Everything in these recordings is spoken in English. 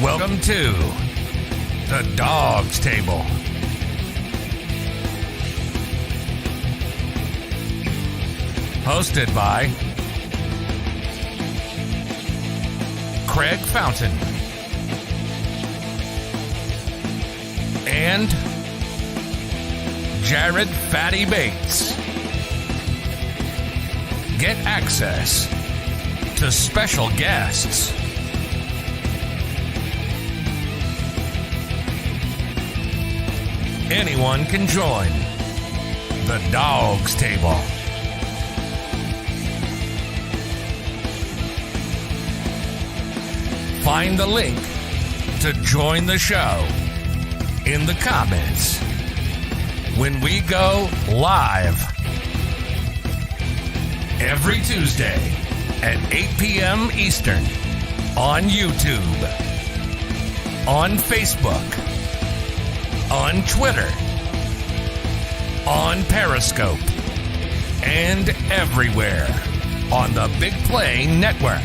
Welcome to the Dawgs Table. Hosted by Craig Fountain and Jared Fatty Bates. Get access to special guests. Anyone can join the Dawgs Table. Find the link to join the show in the comments when we go live every Tuesday at 8 p.m. Eastern on YouTube, on Facebook, on Twitter, on Periscope, and everywhere on the BIGPLAY network.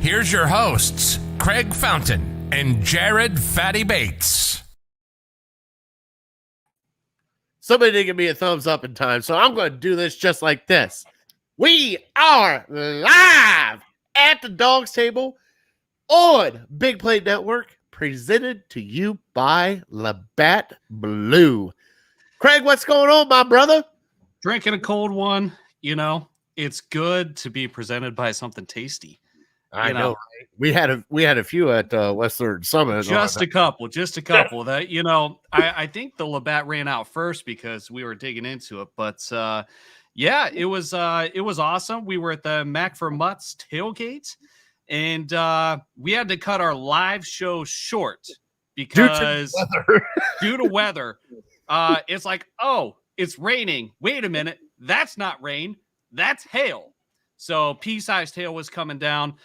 Here's your hosts, Craig Fountain and Jared Fatty Bates. Somebody didn't give me a thumbs up in time, so I'm going to do this just like this. We are live at the Dawgs Table on BIGPLAY Network, presented to you by Labatt Blue. Craig, what's going on, my brother? Drinking a cold one. You know, it's good to be presented by something tasty. I know, right? We had a few at Western Summit. Just a couple. That, you know, I think the Labatt ran out first because we were digging into it. But yeah, it was awesome. We were at the Mac for Mutts tailgate, and we had to cut our live show short because due to weather. It's like, oh, it's raining. Wait a minute, that's not rain, that's hail. So pea-sized hail was coming down.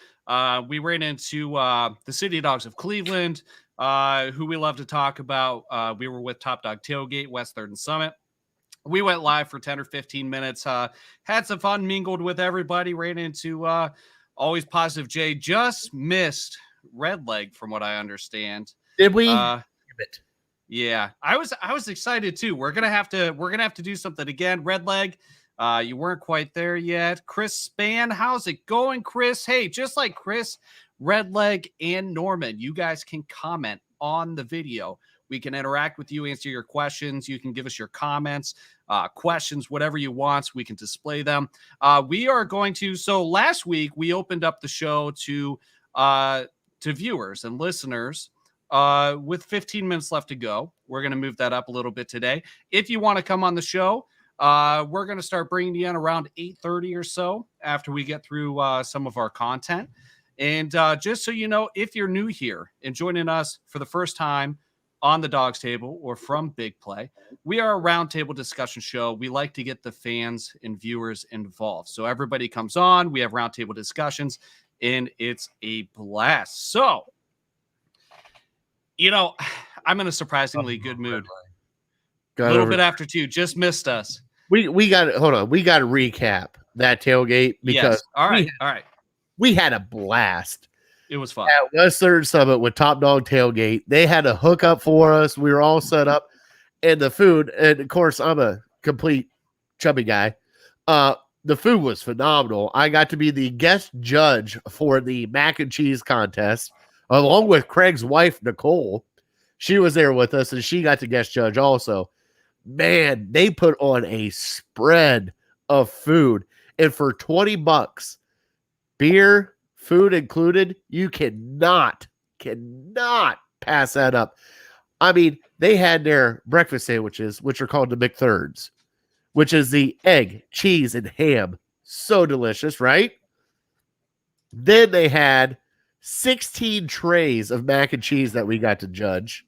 We ran into the City Dogs of Cleveland, who we love to talk about. We were with Top Dog Tailgate, West 3rd and Summit. We went live for 10 or 15 minutes, had some fun, mingled with everybody, ran into Always Positive Jay. Just missed Red Leg, from what I understand. Did we? Yeah, I was excited too. We're gonna have to do something again. Red Leg. You weren't quite there yet. Chris Span, how's it going, Chris? Hey, just like Chris, Redleg, and Norman, you guys can comment on the video. We can interact with you, answer your questions. You can give us your comments, questions, whatever you want. We can display them. We are going to. So last week we opened up the show to viewers and listeners. With 15 minutes left to go, we're going to move that up a little bit today. If you want to come on the show, we're going to start bringing you in around 8:30 or so after we get through some of our content. And just so you know, if you're new here and joining us for the first time on the Dawgs Table or from BIGPLAY, we are a roundtable discussion show. We like to get the fans and viewers involved. So everybody comes on, we have roundtable discussions, and it's a blast. So, you know, I'm in a surprisingly good mood. A little bit after 2, just missed us. We got to hold on. We got to recap that tailgate because all right. We had a blast. It was fun at West 3rd Summit with Top Dog Tailgate. They had a hookup for us. We were all set up, and the food. And of course, I'm a complete chubby guy. The food was phenomenal. I got to be the guest judge for the mac and cheese contest, along with Craig's wife Nicole. She was there with us, and she got to guest judge also. Man, they put on a spread of food. And for $20, beer, food included, you cannot pass that up. I mean, they had their breakfast sandwiches, which are called the McThirds, which is the egg, cheese, and ham. So delicious, right? Then they had 16 trays of mac and cheese that we got to judge.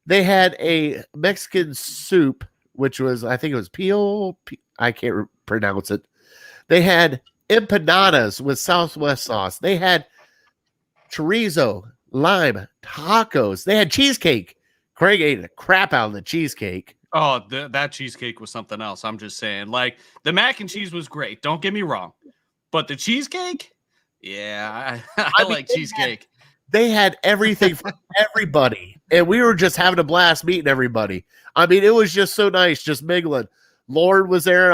They had a Mexican soup, which was, I think it was I can't pronounce it. They had empanadas with Southwest sauce. They had chorizo, lime, tacos. They had cheesecake. Craig ate the crap out of the cheesecake. Oh, that cheesecake was something else. I'm just saying. Like, the mac and cheese was great. Don't get me wrong. But the cheesecake? Yeah, I like cheesecake. They had everything for everybody. And we were just having a blast meeting everybody. I mean, it was just so nice, just mingling. Lauren was there.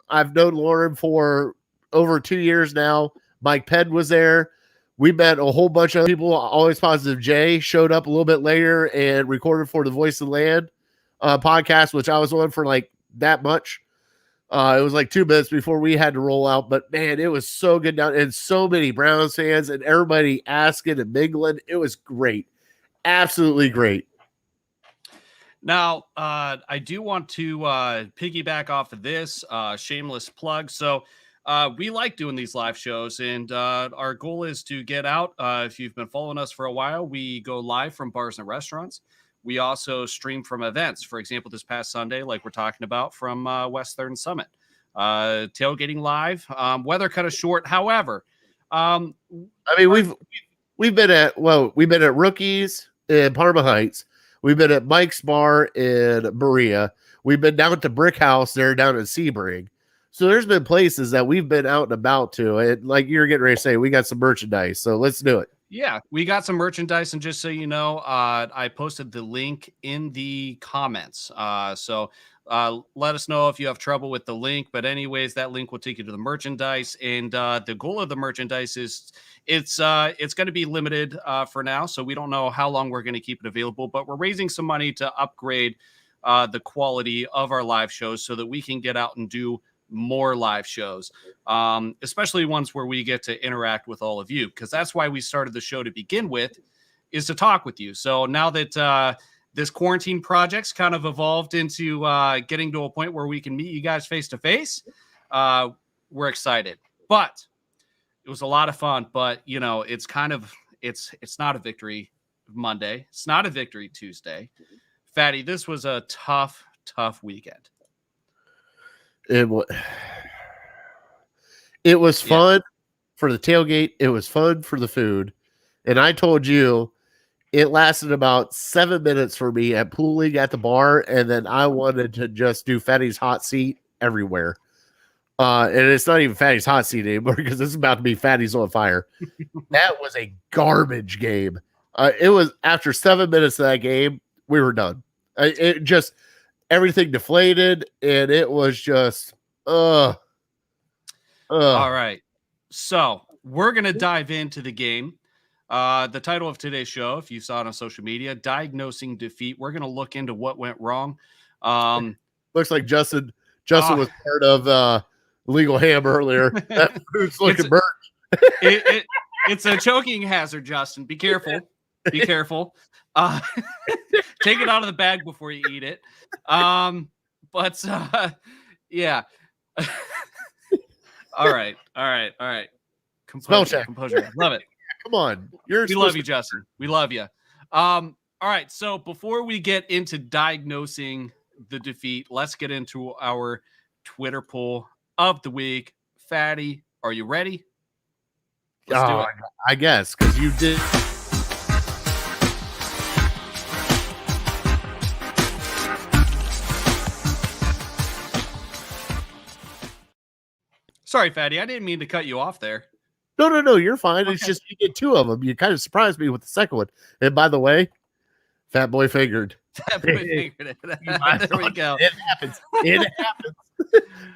I've known Lauren for over 2 years now. Mike Penn was there. We met a whole bunch of people. Always Positive Jay showed up a little bit later and recorded for the Voice of the Land podcast, which I was on for like that much. It was like 2 minutes before we had to roll out, but man, it was so good down, and so many Browns fans and everybody asking and mingling. It was great. Absolutely great. Now, I do want to piggyback off of this shameless plug. So we like doing these live shows, and our goal is to get out. If you've been following us for a while, we go live from bars and restaurants. We also stream from events. For example, this past Sunday, like we're talking about, from West 3rd and Summit. Tailgating live. Weather kind of short. However, I mean, we've been at Rookies in Parma Heights. We've been at Mike's Bar in Berea. We've been down to Brick House there down in Sebring. So there's been places that we've been out and about to. And like you're getting ready to say, we got some merchandise. So let's do it. Yeah, we got some merchandise, and just so you know, I posted the link in the comments. So let us know if you have trouble with the link. But anyways, that link will take you to the merchandise, and the goal of the merchandise is it's going to be limited for now. So we don't know how long we're going to keep it available, but we're raising some money to upgrade the quality of our live shows so that we can get out and do more live shows, especially ones where we get to interact with all of you, because that's why we started the show to begin with, is to talk with you. So now that this quarantine project's kind of evolved into getting to a point where we can meet you guys face to face, we're excited. But it was a lot of fun. But you know, it's kind of it's not a victory Monday. It's not a victory Tuesday. Fatty, this was a tough weekend. It was fun for the tailgate. It was fun for the food. And I told you it lasted about 7 minutes for me at pooling at the bar. And then I wanted to just do Fatty's hot seat everywhere. And it's not even Fatty's hot seat anymore because this is about to be Fatty's on fire. That was a garbage game. It was after 7 minutes of that game, we were done. It just... everything deflated, and it was just, All right. So we're going to dive into the game. The title of today's show, if you saw it on social media, Diagnosing Defeat. We're going to look into what went wrong. Looks like Justin was part of Legal Ham earlier. That food's looking burnt. It's a choking hazard, Justin. Be careful. Be careful. Take it out of the bag before you eat it. Yeah. All right. Composure. Love it. Come on. We love you, Justin. We love you. All right. So before we get into diagnosing the defeat, let's get into our Twitter poll of the week. Fatty, are you ready? Let's do it. I guess, because you did. Sorry, Fatty. I didn't mean to cut you off there. No. You're fine. Okay. It's just you did 2 of them. You kind of surprised me with the second one. And by the way, Fat Boy fingered. Fat Boy fingered it. There we go. It happens.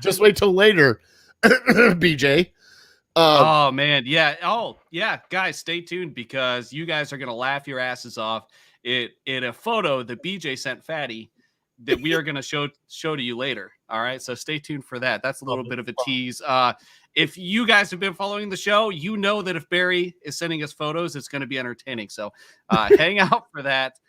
Just wait till later, BJ. Oh, man. Yeah. Oh, yeah. Guys, stay tuned because you guys are going to laugh your asses off. In a photo that BJ sent Fatty that we are going to show to you later. All right. So stay tuned for that. That's a little bit of a tease. If you guys have been following the show, you know that if Barry is sending us photos, it's going to be entertaining. So hang out for that.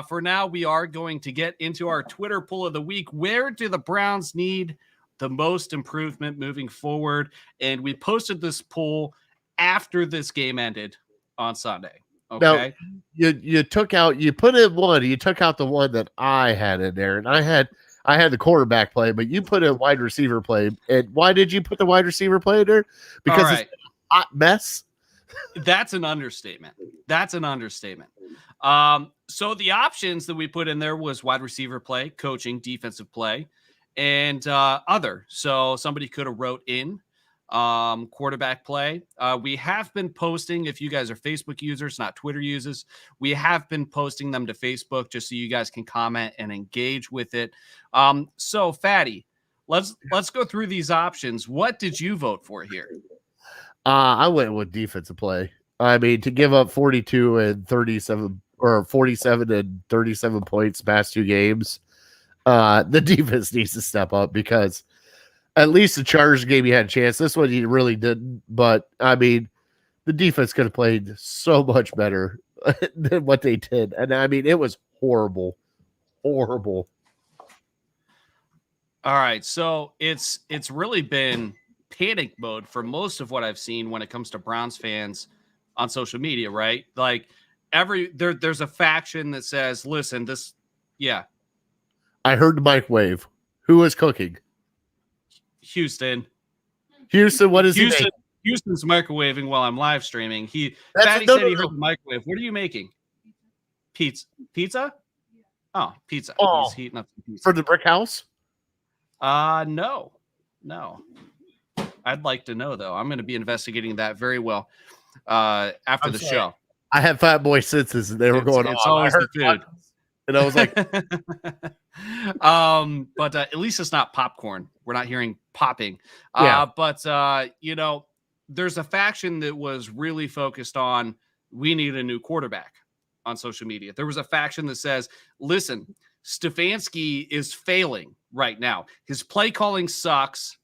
For now, we are going to get into our Twitter poll of the week. Where do the Browns need the most improvement moving forward? And we posted this poll after this game ended on Sunday. Okay. You took out, you put in one, you took out the one that I had in there, and I had the quarterback play, but you put in wide receiver play. And why did you put the wide receiver play in there? Because it's a hot mess. That's an understatement. So the options that we put in there was wide receiver play, coaching, defensive play, and other. So somebody could have wrote in quarterback play. We have been posting, if you guys are Facebook users, not Twitter users, we have been posting them to Facebook just so you guys can comment and engage with it. So Fatty, let's go through these options. What did you vote for here? I went with defensive play. I mean, to give up 42 and 37 or 47 and 37 points past 2 games, the defense needs to step up, because at least the Chargers game you had a chance. This one you really didn't. But I mean, the defense could have played so much better than what they did. And I mean, it was horrible. Horrible. All right. So it's really been panic mode for most of what I've seen when it comes to Browns fans on social media, right? Like there's a faction that says, listen, this, yeah. I heard the microwave. Who is cooking? Houston, what is he making? Houston's microwaving while I'm live streaming. Fatty said he heard the microwave. What are you making? Pizza? Oh, pizza. Oh, he's heating up some pizza. For the brick house? No. I'd like to know, though. I'm going to be investigating that very well after the show. I have fat boy senses, and they were going on. It's always the food. And I was like, but at least it's not popcorn. We're not hearing popping. But there's a faction that was really focused on, we need a new quarterback on social media. There was a faction that says, listen, Stefanski is failing right now. His play calling sucks,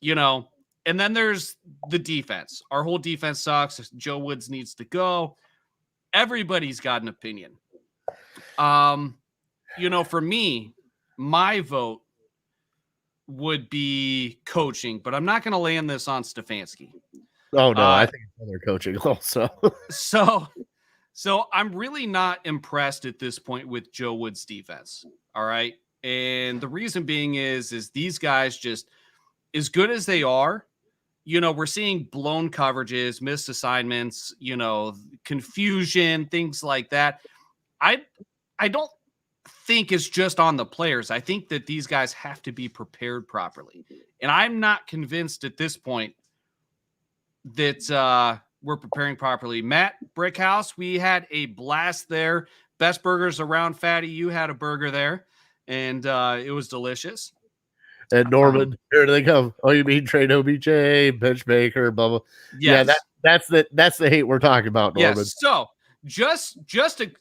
and then there's the defense. Our whole defense sucks. Joe Woods needs to go. Everybody's got an opinion. For me, my vote would be coaching, but I'm not going to land this on Stefanski. Oh no, I think it's other coaching also. So I'm really not impressed at this point with Joe Woods' defense. All right. And the reason being is these guys, just as good as they are, we're seeing blown coverages, missed assignments, confusion, things like that. I don't think it's just on the players. I think that these guys have to be prepared properly. And I'm not convinced at this point that we're preparing properly. Matt Brickhouse, we had a blast there. Best burgers around, Fatty. You had a burger there, and it was delicious. And Norman, here they come. Oh, you mean Trade OBJ, Bench Baker, blah, blah. Yes. Yeah, that's the hate we're talking about, Norman. Yes. So just to,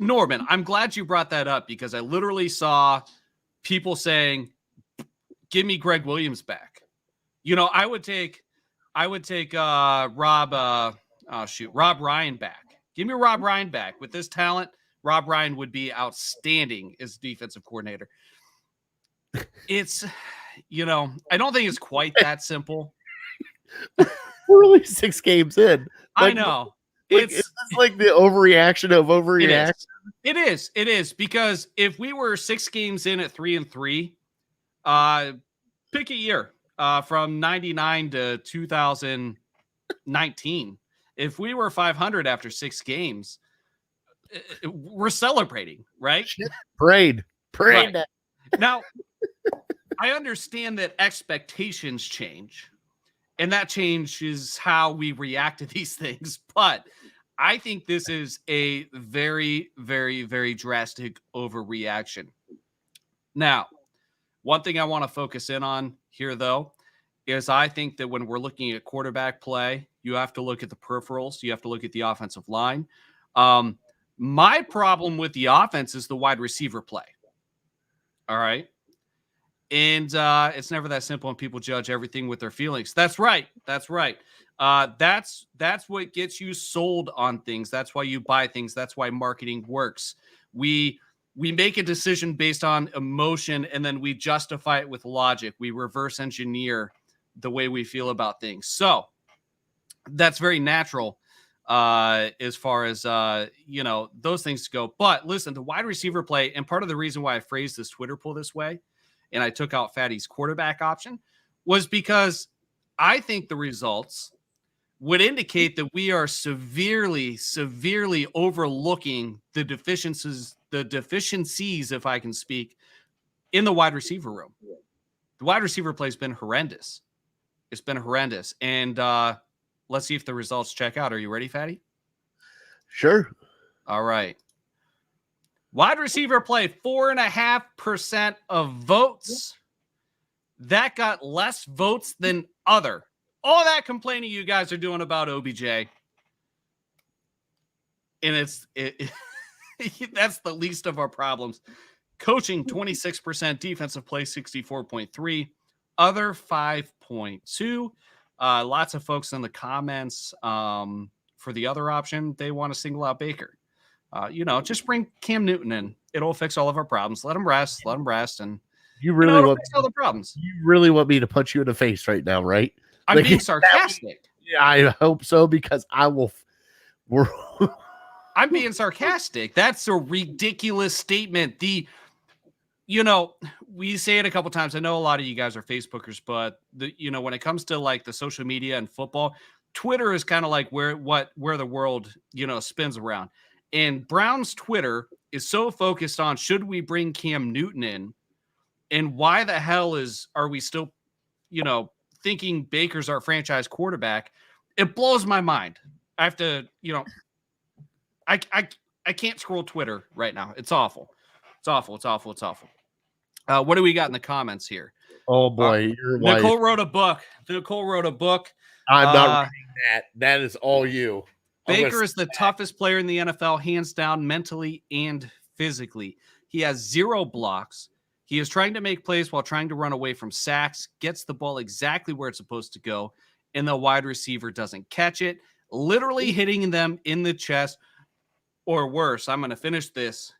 Norman, I'm glad you brought that up, because I literally saw people saying, give me Greg Williams back. I would take Rob Ryan back. Give me Rob Ryan back. With this talent, Rob Ryan would be outstanding as defensive coordinator. It's, I don't think it's quite that simple. We're only 6 games in. I know. It's like the overreaction of overreaction. It is because if we were 6 games in at 3-3, pick a year from 99 to 2019. If we were 500 after 6 games, we're celebrating, right? Prayed. Right. Now, I understand that expectations change, and that changes how we react to these things. But I think this is a very, very, very drastic overreaction. Now, one thing I want to focus in on here, though, is I think that when we're looking at quarterback play, you have to look at the peripherals. You have to look at the offensive line. My problem with the offense is the wide receiver play. All right. And it's never that simple, and people judge everything with their feelings. That's right. That's what gets you sold on things. That's why you buy things. That's why marketing works. We make a decision based on emotion, and then we justify it with logic. We reverse engineer the way we feel about things. So that's very natural. as far as those things go. But listen, the wide receiver play, and part of the reason why I phrased this Twitter poll this way, and I took out Fatty's quarterback option, was because I think the results would indicate that we are severely overlooking the deficiencies, if I can speak, in the wide receiver room. The wide receiver play has been horrendous. It's been horrendous. And let's see if the results check out. Are you ready, Fatty? Sure. All right. Wide receiver play, 4.5% of votes. That got less votes than other. All that complaining you guys are doing about OBJ. And that's the least of our problems. Coaching, 26%. Defensive play, 64.3%. Other, 5.2%. Lots of folks in the comments for the other option, they want to single out Baker. Just bring Cam Newton in. It'll fix all of our problems. Let him rest. And you really want fix all the problems. You really want me to punch you in the face right now, right? I'm being sarcastic. Yeah, I hope so, because I will. I'm being sarcastic. That's a ridiculous statement. We say it a couple times. I know a lot of you guys are Facebookers, but when it comes to like the social media and football, Twitter is kind of like where the world, spins around. And Brown's Twitter is so focused on, should we bring Cam Newton in? And why the hell are we still, thinking Baker's our franchise quarterback? It blows my mind. I have to, I can't scroll Twitter right now. It's awful. It's awful. What do we got in the comments here? Oh boy, Nicole wrote a book. I'm not reading that. That is all you. Baker is the toughest player in the NFL, hands down, mentally and physically. He has 0 blocks. He is trying to make plays while trying to run away from sacks, gets the ball exactly where it's supposed to go, and the wide receiver doesn't catch it, literally hitting them in the chest, or worse, I'm going to finish this,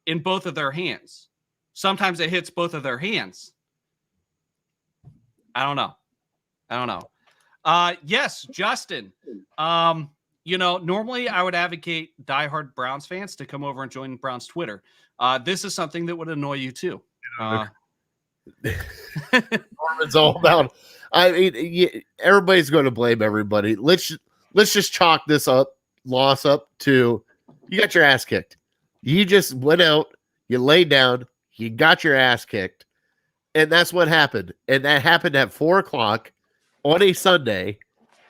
in both of their hands. Sometimes it hits both of their hands. I don't know. Yes, Justin. Normally I would advocate diehard Browns fans to come over and join Browns Twitter. This is something that would annoy you too. It's all about. I mean, everybody's going to blame everybody. Let's just chalk this loss up to, you got your ass kicked. You just went out, you laid down, you got your ass kicked, and that's what happened. And that happened at 4:00 on a Sunday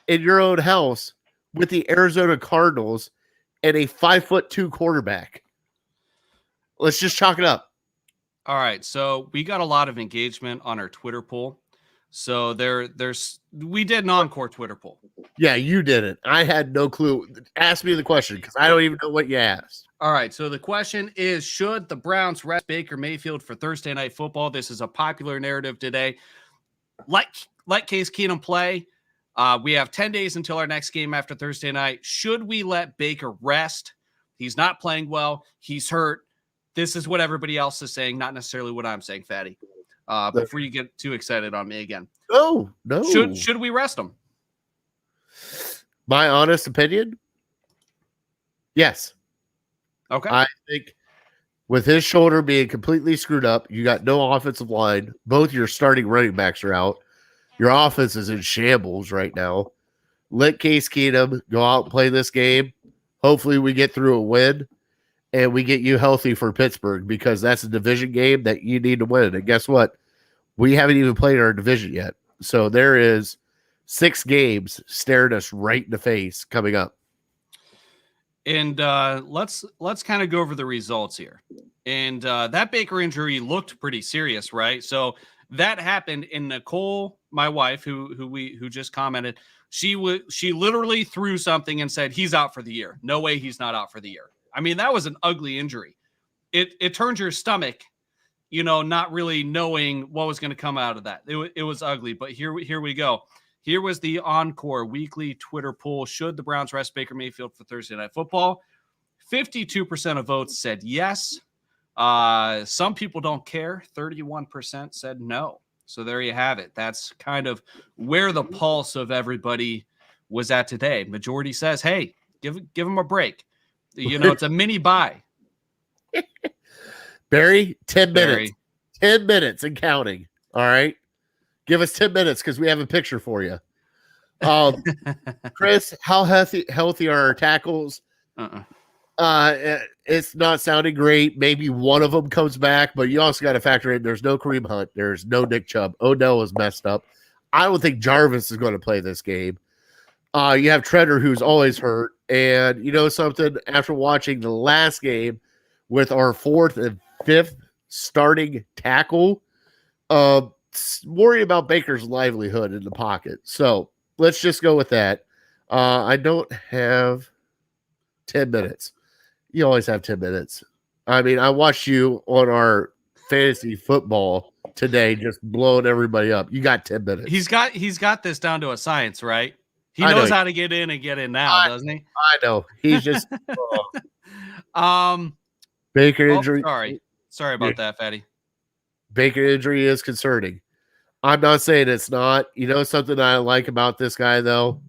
in your own house with the Arizona Cardinals and a 5'2" quarterback. Let's just chalk it up. All right. So we got a lot of engagement on our Twitter poll. So we did an encore Twitter poll. Yeah, you didn't. I had no clue. Ask me the question, because I don't even know what you asked. All right. So the question is, should the Browns rest Baker Mayfield for Thursday Night Football? This is a popular narrative today. Let Case Keenum play. We have 10 days until our next game after Thursday night. Should we let Baker rest? He's not playing well. He's hurt. This is what everybody else is saying, not necessarily what I'm saying, Fatty. Before you get too excited on me again. No. Should we rest him? My honest opinion, yes. Okay. I think with his shoulder being completely screwed up, you got no offensive line. Both your starting running backs are out. Your offense is in shambles right now. Let Case Keenum go out and play this game. Hopefully we get through a win and we get you healthy for Pittsburgh, because that's a division game that you need to win. And guess what? We haven't even played our division yet. So there is 6 games staring us right in the face coming up. And let's kind of go over the results here. And that Baker injury looked pretty serious, right? So that happened. In Nicole, my wife, who just commented, she literally threw something and said, he's out for the year. No way he's not out for the year. I mean, that was an ugly injury. It turned your stomach, not really knowing what was going to come out of that. It was ugly, but here we go. Here was the Encore weekly Twitter poll. Should the Browns rest Baker Mayfield for Thursday Night Football? 52% of votes said yes. Some people don't care. 31% said no. So there you have it. That's kind of where the pulse of everybody was at today. Majority says, hey, give him a break. It's a mini bye. Barry, 10 Barry. minutes. 10 minutes and counting. All right. Give us 10 minutes because we have a picture for you. Chris, how healthy are our tackles? It's not sounding great. Maybe one of them comes back, but you also got to factor in there's no Kareem Hunt. There's no Nick Chubb. Odell is messed up. I don't think Jarvis is going to play this game. You have Treader, who's always hurt. And you know something? After watching the last game with our 4th and 5th starting tackle, worry about Baker's livelihood in the pocket. So let's just go with that. I don't have 10 minutes. You always have 10 minutes. I mean, I watched you on our fantasy football today, just blowing everybody up. You got 10 minutes. He's got this down to a science, right? He knows how to get in and get in now, doesn't he? I know. He's just Baker injury. Sorry about that, Fatty. Baker injury is concerning. I'm not saying it's not. You know something I like about this guy, though?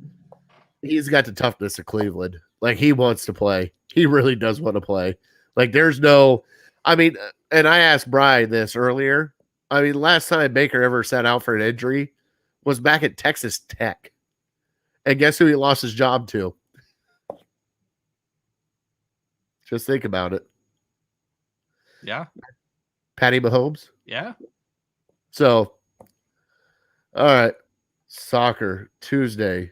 He's got the toughness of Cleveland. Like, he wants to play. He really does want to play. Like, there's no – I mean, and I asked Brian this earlier. I mean, last time Baker ever sat out for an injury was back at Texas Tech. And guess who he lost his job to? Just think about it. Yeah. Patty Mahomes? Yeah. So, all right. Soccer, Tuesday.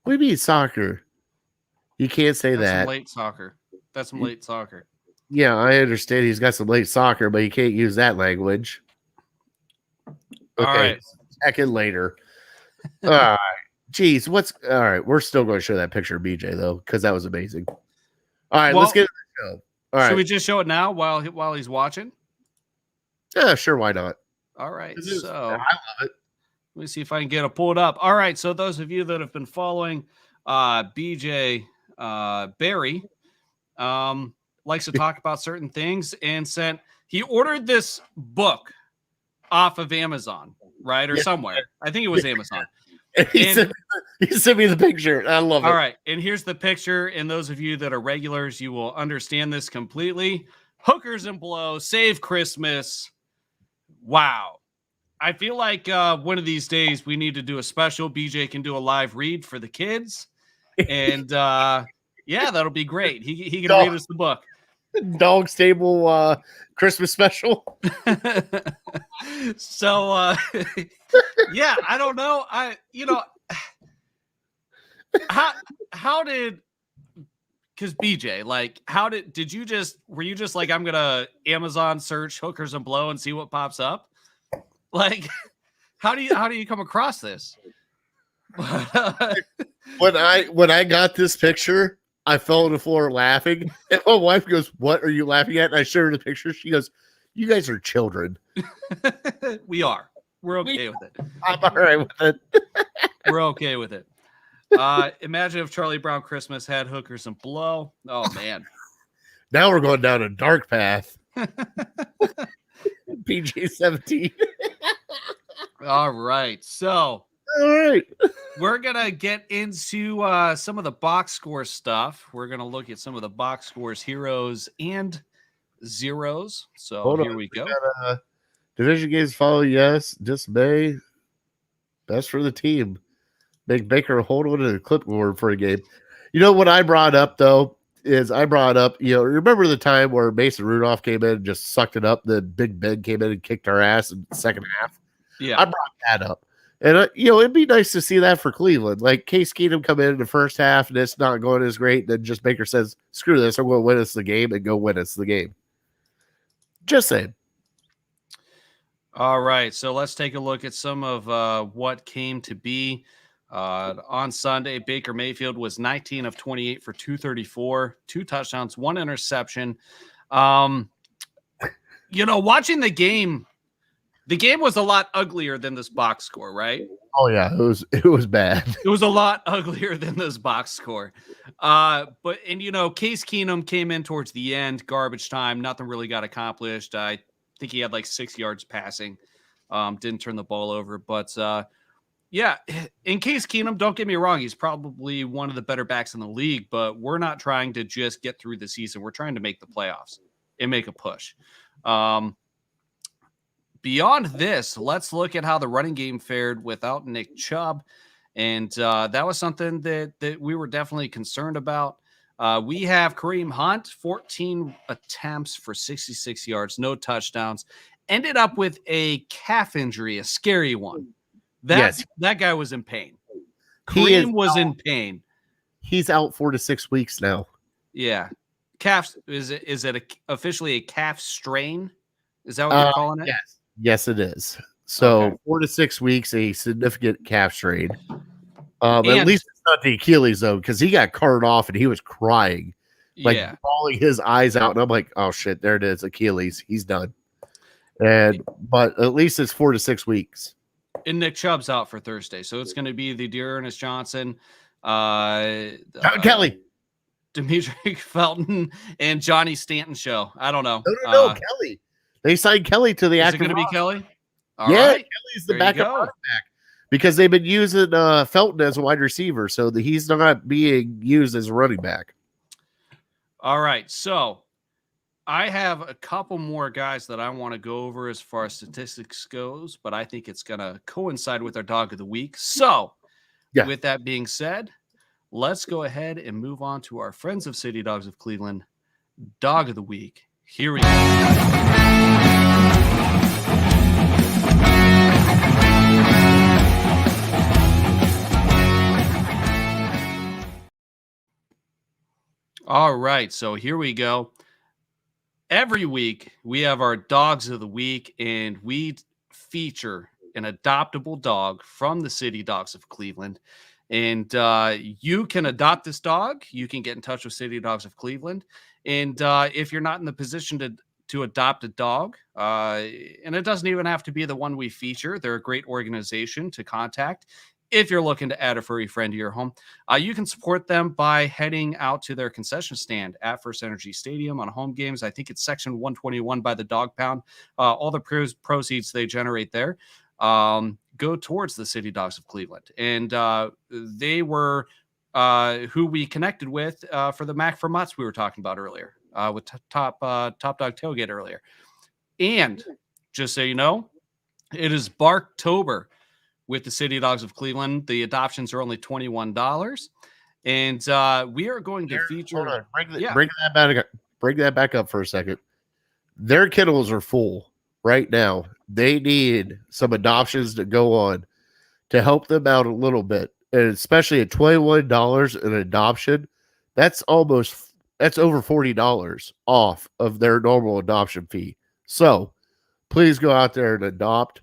What do you mean soccer? You can't say That's that. some late soccer. That's some late soccer. Yeah, I understand he's got some late soccer, but you can't use that language. Okay. All right. Second later. All right. Jeez, all right. We're still going to show that picture of BJ, though, because that was amazing. All right, let's get into the show. All right. Should we just show it now while he's watching? Yeah, sure. Why not? All right. So I love it. Let me see if I can get it pulled up. All right. So those of you that have been following BJ Barry likes to talk about certain things and he ordered this book off of Amazon, right? Or somewhere. I think it was Amazon. He sent me the picture. I love it. All right. And here's the picture. And those of you that are regulars, you will understand this completely. Hookers and blow, save Christmas. Wow. I feel like one of these days we need to do a special. BJ can do a live read for the kids. And yeah, that'll be great. He can read us the book. Dawgs Table Christmas special. So yeah, I don't know. How did, because BJ, like, were you just like, I'm gonna Amazon search hookers and blow and see what pops up? Like, how do you come across this? When I got this picture, I fell on the floor laughing. And my wife goes, "What are you laughing at?" And I showed her the picture. She goes, "You guys are children." We are. We're okay with it. I'm all right with it. We're okay with it. Imagine if Charlie Brown Christmas had hookers and blow. Oh man. Now we're going down a dark path. PG-17. All right. So all right. We're going to get into some of the box score stuff. We're going to look at some of the box scores, heroes and zeros. So here we go. Division games follow, yes. Dismay. Best for the team. Make Baker hold on to the clipboard for a game. You know what I brought up, though, is remember the time where Mason Rudolph came in and just sucked it up? Then Big Ben came in and kicked our ass in the second half. Yeah. I brought that up. And, it'd be nice to see that for Cleveland. Like, Case Keenum come in the first half, and it's not going as great. Then just Baker says, screw this. I'm going to win us the game and go win us the game. Just saying. All right. So let's take a look at some of what came to be. On Sunday, Baker Mayfield was 19 of 28 for 234, 2 touchdowns, 1 interception. Watching the game was a lot uglier than this box score, right? Oh yeah, it was bad. It was a lot uglier than this box score. But Case Keenum came in towards the end, garbage time, nothing really got accomplished. I think he had like 6 yards passing. Didn't turn the ball over, but Yeah, in Case Keenum, don't get me wrong, he's probably one of the better backs in the league, but we're not trying to just get through the season. We're trying to make the playoffs and make a push. Beyond this, let's look at how the running game fared without Nick Chubb. And that was something that we were definitely concerned about. We have Kareem Hunt, 14 attempts for 66 yards, no touchdowns. Ended up with a calf injury, a scary one. That guy was in pain. Kareem was in pain. He's out 4 to 6 weeks now. Yeah. Calf, is it officially a calf strain? Is that what they're calling it? Yes, it is. So 4 to 6 weeks, a significant calf strain. At least it's not the Achilles, though, because he got carted off and he was crying, bawling his eyes out. And I'm like, oh, shit, there it is, Achilles. He's done. But at least it's 4 to 6 weeks. And Nick Chubb's out for Thursday. So it's going to be the Dearness Johnson, Kelly, Dimitri Felton, and Johnny Stanton show. I don't know. No, Kelly. They signed Kelly to the active. Is it going to be Kelly? All right. Kelly's the backup running back because they've been using Felton as a wide receiver, so he's not being used as a running back. All right, so I have a couple more guys that I want to go over as far as statistics goes, but I think it's going to coincide with our dog of the week. So, with that being said, let's go ahead and move on to our friends of City Dogs of Cleveland dog of the week. Here we go. All right, so here we go. Every week, we have our dogs of the week, and we feature an adoptable dog from the City Dogs of Cleveland. And you can adopt this dog. You can get in touch with City Dogs of Cleveland. And if you're not in the position to adopt a dog, and it doesn't even have to be the one we feature, they're a great organization to contact. If you're looking to add a furry friend to your home, you can support them by heading out to their concession stand at First Energy Stadium on home games. I think it's section 121 by the Dog Pound. All the proceeds they generate there go towards the City Dogs of Cleveland. And they were who we connected with for the Mac for Mutts we were talking about earlier with Top Dog Tailgate earlier. And just so you know, it is Barktober with the City Dogs of Cleveland. The adoptions are only $21. And we are going to feature... Hold on. Bring that back up for a second. Their kennels are full right now. They need some adoptions to go on to help them out a little bit. And especially at $21 an adoption, that's over $40 off of their normal adoption fee. So please go out there and adopt,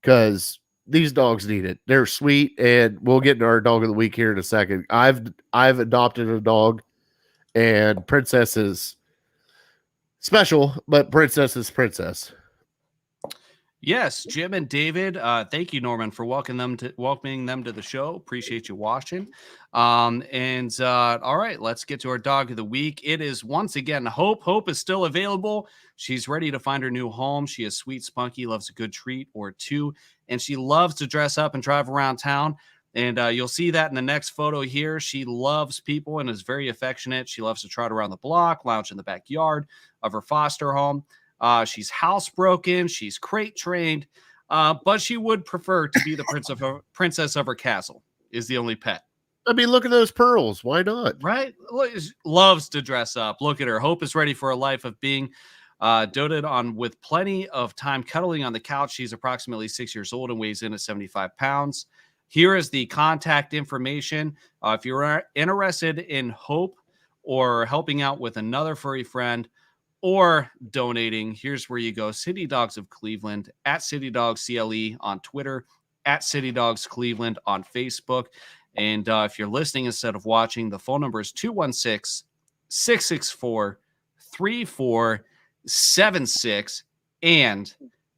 because these dogs need it. They're sweet, and we'll get into our dog of the week here in a second. I've adopted a dog, and Princess is special, but Princess is Princess. Yes, Jim and David. Thank you, Norman, for welcoming them to the show. Appreciate you watching. All right, let's get to our dog of the week. It is once again Hope. Hope is still available. She's ready to find her new home. She is sweet, spunky, loves a good treat or two, and she loves to dress up and drive around town. And you'll see that in the next photo here. She loves people and is very affectionate. She loves to trot around the block, lounge in the backyard of her foster home. She's housebroken. She's crate trained, but she would prefer to be the princess of her castle. Is the only pet. I mean, look at those pearls. Why not? Right? Loves to dress up. Look at her. Hope is ready for a life of being doted on with plenty of time cuddling on the couch. She's approximately 6 years old and weighs in at 75 pounds. Here is the contact information. If you're interested in Hope or helping out with another furry friend or donating, here's where you go. City Dogs of Cleveland, at City Dogs CLE on Twitter, at City Dogs Cleveland on Facebook. And if you're listening instead of watching, the phone number is 216-664-3476. And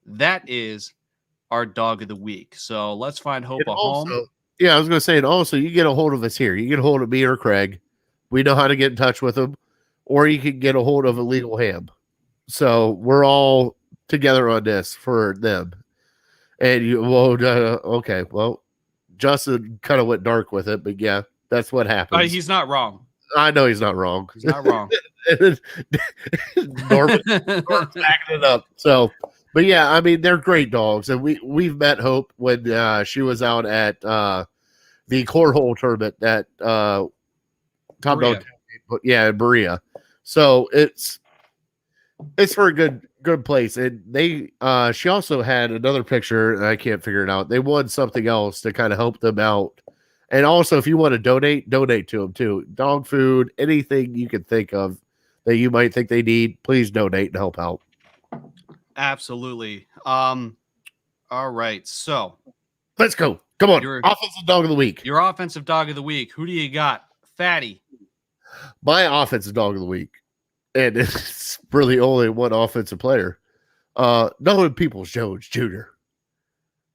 that is our dog of the week. So let's find Hope a home. Yeah, I was going to say, and also you get a hold of us here. You get a hold of me or Craig. We know how to get in touch with them. Or you can get a hold of Illegal Ham. So we're all together on this for them. And you, okay, well, Justin kind of went dark with it, but yeah, that's what happens. He's not wrong. I know he's not wrong. He's not wrong. Norman's backing it up. So, but yeah, I mean, they're great dogs, and we've met Hope when she was out at the cornhole tournament at Top Dog, yeah, in Berea. So it's for a good place. And they she also had another picture, and I can't figure it out. They won something else to kind of help them out. And also, if you want to donate to them too. Dog food, anything you can think of that you might think they need, please donate and help out. Absolutely. All right, so let's go. Come on, offensive dog of the week. Your offensive dog of the week. Who do you got, Fatty? My offensive dog of the week, and it's really only one offensive player. Nolan Peoples-Jones Jr.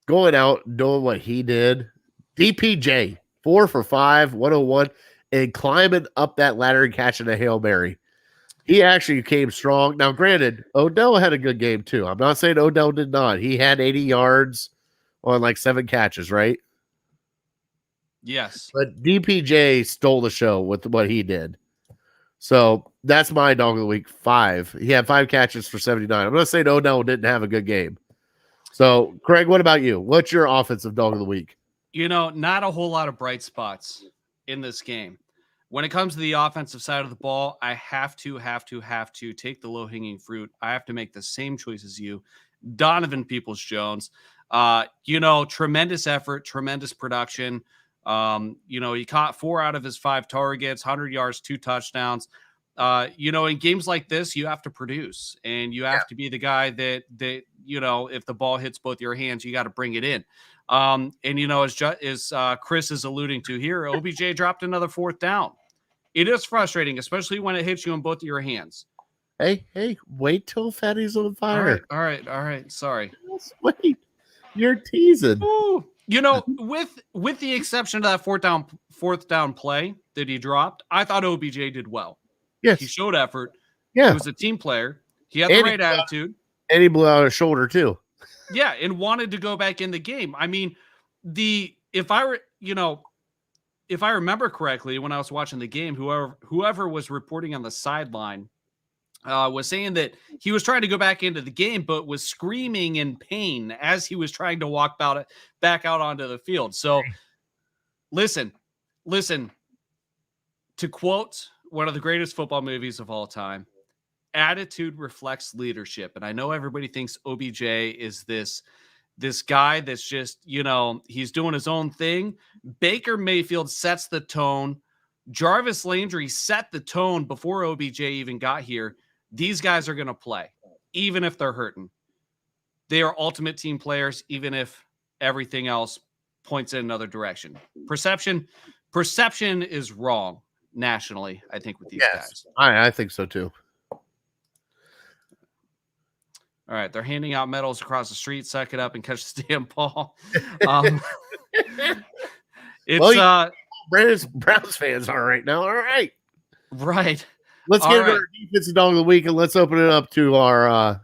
Going out and doing what he did. DPJ, 4 for 5, 101, and climbing up that ladder and catching a Hail Mary. He actually came strong. Now, granted, Odell had a good game too. I'm not saying Odell did not. He had 80 yards on like 7 catches, right? Yes. But DPJ stole the show with what he did. So that's my dog of the week, 5. He had 5 catches for 79. I'm not saying Odell didn't have a good game. So, Craig, what about you? What's your offensive dog of the week? You know, not a whole lot of bright spots in this game. When it comes to the offensive side of the ball, I have to take the low-hanging fruit. I have to make the same choice as you. Donovan Peoples-Jones, tremendous effort, tremendous production. He caught 4 out of his 5 targets, 100 yards, 2 touchdowns. In games like this, you have to produce, and you have to be the guy that if the ball hits both your hands, you got to bring it in. As Chris is alluding to here, OBJ dropped another 4th down. It is frustrating, especially when it hits you in both of your hands. Hey, wait till Fatty's on fire. All right. Sorry. Just wait. You're teasing. Ooh. With the exception of that fourth down play that he dropped, I thought OBJ did well. Yes. He showed effort. Yeah. He was a team player. He had the right attitude. And he blew out his shoulder too. Yeah, and wanted to go back in the game. I mean, if I remember correctly, when I was watching the game, whoever was reporting on the sideline was saying that he was trying to go back into the game, but was screaming in pain as he was trying to walk back out onto the field. So listen, to quote one of the greatest football movies of all time, attitude reflects leadership. And I know everybody thinks OBJ is this guy that's just, he's doing his own thing. Baker Mayfield sets the tone. Jarvis Landry set the tone before OBJ even got here. These guys are going to play, even if they're hurting. They are ultimate team players, even if everything else points in another direction. Perception is wrong nationally, I think, with these guys. I think so too. All right, they're handing out medals across the street. Suck it up and catch the damn ball. Browns fans are right now. All right. Right. Let's get our defensive dog of the week, and let's open it up to our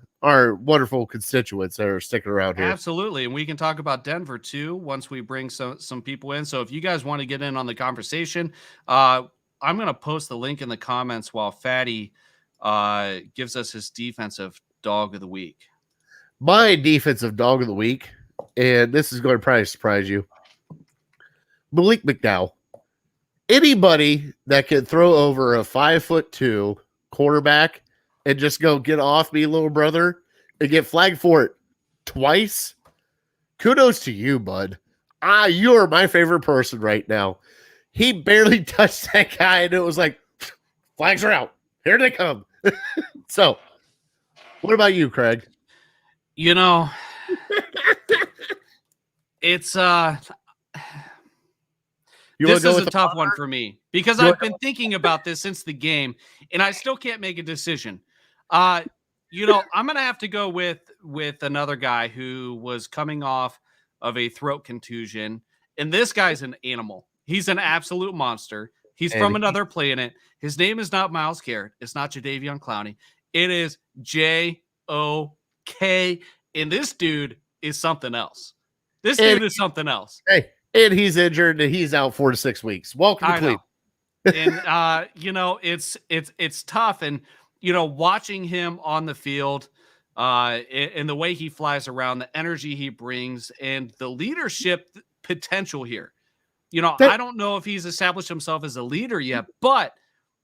wonderful constituents that are sticking around here. Absolutely, and we can talk about Denver too once we bring some people in. So if you guys want to get in on the conversation, I'm going to post the link in the comments while Fatty gives us his defensive dog of the week. My defensive dog of the week, and this is going to probably surprise you, Malik McDowell. Anybody that can throw over a 5'2" quarterback and just go get off me, little brother, and get flagged for it twice, kudos to you, bud. You are my favorite person right now. He barely touched that guy, and it was like, flags are out. Here they come. So, what about you, Craig? It's this is a tough one for me because I've been thinking about this since the game, and I still can't make a decision. I'm going to have to go with another guy who was coming off of a throat contusion, and this guy's an animal. He's an absolute monster. He's from another planet. His name is not Myles Garrett. It's not Jadeveon Clowney. It is J.O.K., and this dude is something else. This dude is something else. Hey, And he's injured and he's out 4 to 6 weeks. Welcome to Cleveland. And it's tough. And watching him on the field, and the way he flies around, the energy he brings, and the leadership potential here. I don't know if he's established himself as a leader yet, but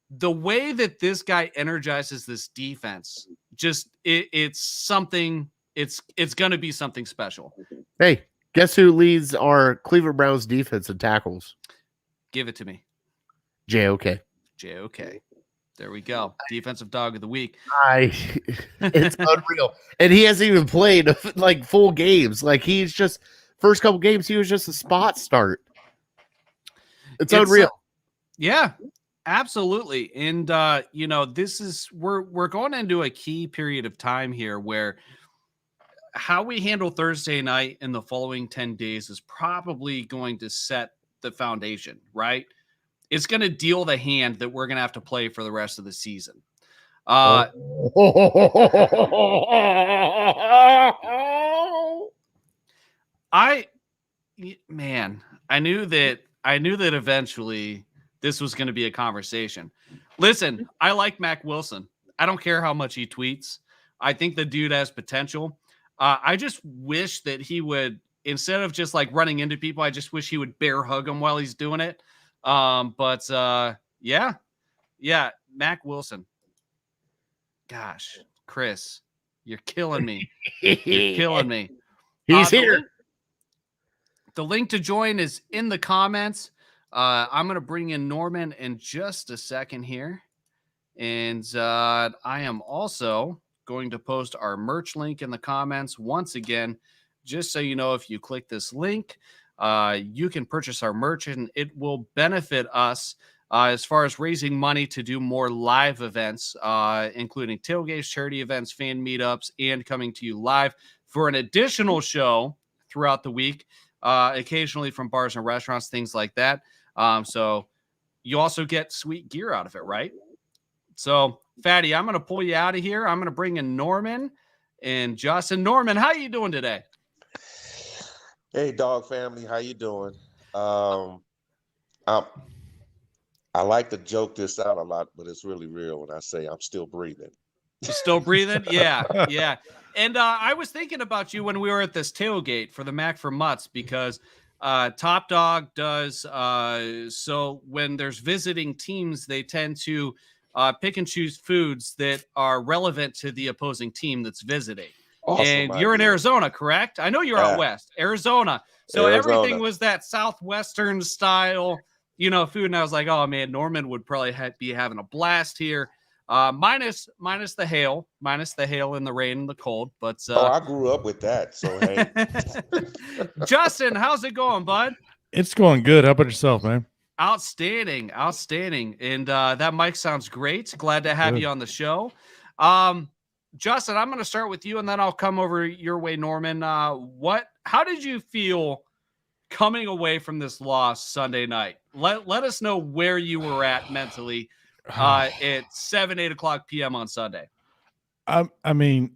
the way that this guy energizes this defense, it's something. It's going to be something special. Hey, guess who leads our Cleveland Browns defense in tackles? Give it to me. JOK. There we go. Defensive dog of the week. It's unreal. And he hasn't even played like full games. Like he's just first couple games, he was just a spot start. It's unreal. Yeah, absolutely. And this is we're going into a key period of time here where how we handle Thursday night in the following 10 days is probably going to set the foundation, right? It's going to deal the hand that we're going to have to play for the rest of the season. I knew that eventually this was going to be a conversation. Listen, I like Mac Wilson. I don't care how much he tweets. I think the dude has potential. I just wish that he would, instead of just like running into people, I just wish he would bear hug them while he's doing it. Yeah, Mac Wilson. Gosh, Chris, you're killing me. You're killing me. He's here. The link to join is in the comments. I'm going to bring in Norman in just a second here. And I am also going to post our merch link in the comments once again, just so you know, if you click this link, you can purchase our merch and it will benefit us as far as raising money to do more live events, including tailgates, charity events, fan meetups, and coming to you live for an additional show throughout the week, occasionally from bars and restaurants, things like that. So you also get sweet gear out of it, right? So, Fatty, I'm going to pull you out of here. I'm going to bring in Norman and Justin. Norman, how you doing today? Hey, dog family, how you doing? I like to joke this out a lot, but it's really real when I say I'm still breathing. You're still breathing? Yeah. And I was thinking about you when we were at this tailgate for the Mac for Mutts, because Top Dog does so when there's visiting teams, they tend to pick and choose foods that are relevant to the opposing team that's visiting. Awesome, and you're in Arizona, correct? I know you're out west, Arizona. So everything was that Southwestern style, food. And I was like, oh man, Norman would probably be having a blast here. Minus the hail and the rain and the cold. But I grew up with that. So hey, Justin, how's it going, bud? It's going good. How about yourself, man? Outstanding. And that mic sounds great. Glad to have you on the show. Justin, I'm going to start with you and then I'll come over your way, Norman. How did you feel coming away from this loss Sunday night? Let us know where you were at mentally at 7-8 o'clock p.m. on Sunday. I mean,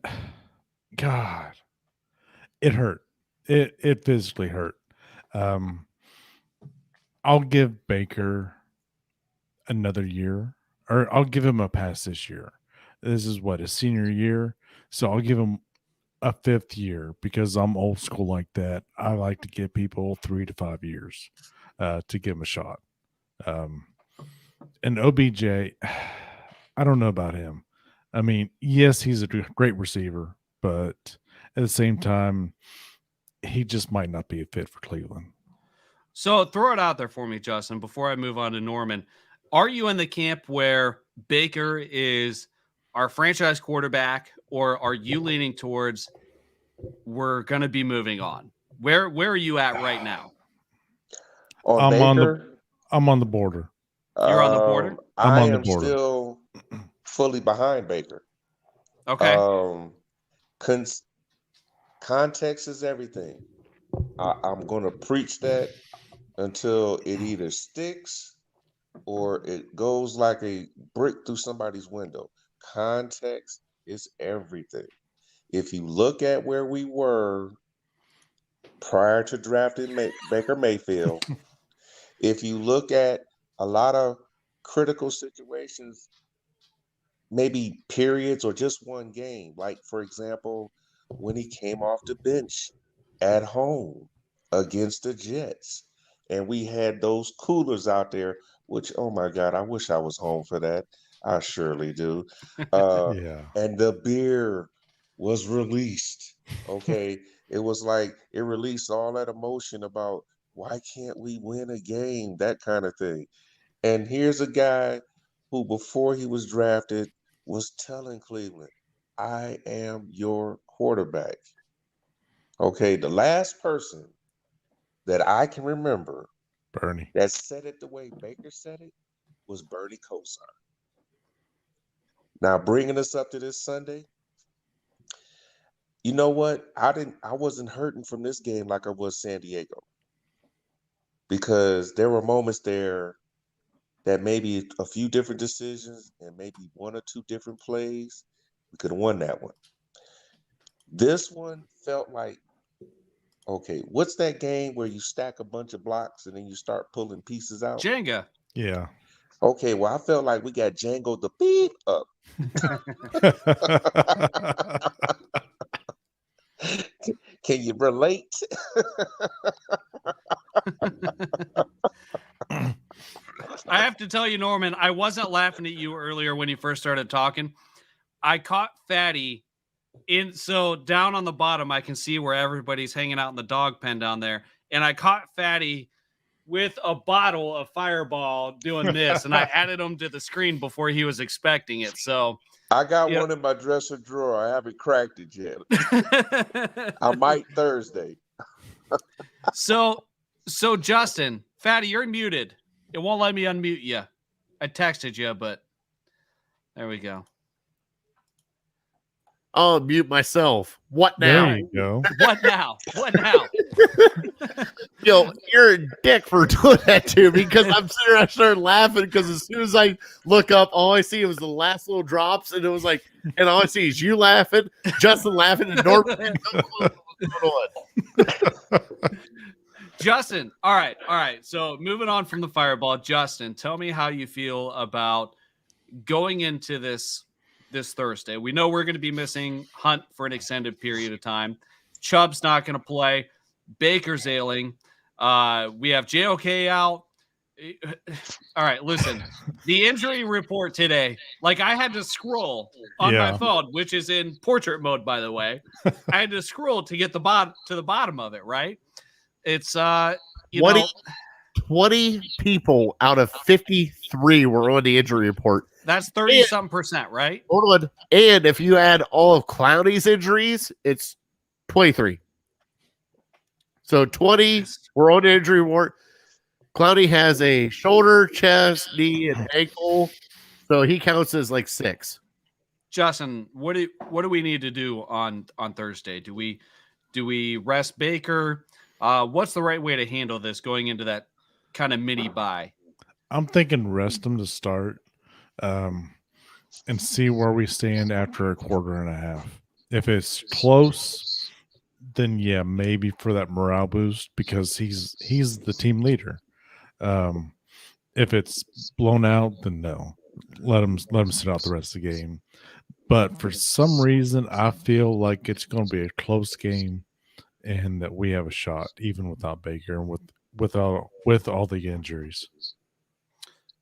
God, it hurt. It physically hurt. I'll give Baker another year, or I'll give him a pass this year. This is his senior year. So I'll give him a 5th year because I'm old school like that. I like to give people 3 to 5 years to give him a shot. And OBJ, I don't know about him. I mean, yes, he's a great receiver, but at the same time, he just might not be a fit for Cleveland. So throw it out there for me, Justin, before I move on to Norman. Are you in the camp where Baker is our franchise quarterback, or are you leaning towards we're going to be moving on? Where are you at right now? I'm on the border. You're on the border? I am still fully behind Baker. Okay. Context is everything. I'm going to preach that until it either sticks or it goes like a brick through somebody's window. Context is everything. If you look at where we were prior to drafting Baker Mayfield, if you look at a lot of critical situations, maybe periods or just one game, like for example, when he came off the bench at home against the Jets, and we had those coolers out there, which, oh my God, I wish I was home for that. I surely do. Yeah. And the beer was released. Okay. It was like it released all that emotion about why can't we win a game, that kind of thing. And here's a guy who, before he was drafted, was telling Cleveland, I am your quarterback. Okay, the last person that I can remember Bernie. that said it the way Baker said it was Bernie Kosar. Now, bringing us up to this Sunday, you know what? I wasn't hurting from this game like I was San Diego, because there were moments there that maybe a few different decisions and maybe one or two different plays, we could have won that one. This one felt like, okay, what's that game where you stack a bunch of blocks and then you start pulling pieces out? Jenga. Yeah. Okay, well, I felt like we got Django the beat up. Can you relate? I have to tell you, Norman, I wasn't laughing at you earlier when you first started talking. I caught Fatty so down on the bottom, I can see where everybody's hanging out in the dog pen down there. And I caught Fatty with a bottle of Fireball doing this, and I added him to the screen before he was expecting it. So I got one in my dresser drawer. I haven't cracked it yet. I might Thursday. So Justin, Fatty, you're muted. It won't let me unmute you. I texted you, but there we go. I'll mute myself. What now? There you go. What now? What now? Yo, you're a dick for doing that to me, because I'm sitting there, I started laughing because as soon as I look up, all I see was the last little drops, and it was like, and all I see is you laughing, Justin laughing, and Norman had no clue what was going on. Justin, all right. So moving on from the Fireball, Justin, tell me how you feel about going into this Thursday. We know we're going to be missing Hunt for an extended period of time. Chubb's not going to play. Baker's ailing. We have JOK out. All right, listen. The injury report today, like I had to scroll on my phone, which is in portrait mode, by the way. I had to scroll to get the bottom of it, right? It's 20 people out of 53 were on the injury report. That's 30-something%, right? Hold on. And if you add all of Clowney's injuries, it's 23. So 20 were on the injury report. Clowney has a shoulder, chest, knee, and ankle. So he counts as like 6. Justin, what do we need to do on Thursday? Do we rest Baker? What's the right way to handle this going into that kind of mini bye? I'm thinking rest him to start, and see where we stand after a quarter and a half. If it's close, then yeah, maybe for that morale boost, because he's the team leader. If it's blown out, then no, let him sit out the rest of the game. But for some reason, I feel like it's going to be a close game, and that we have a shot even without Baker and with all the injuries.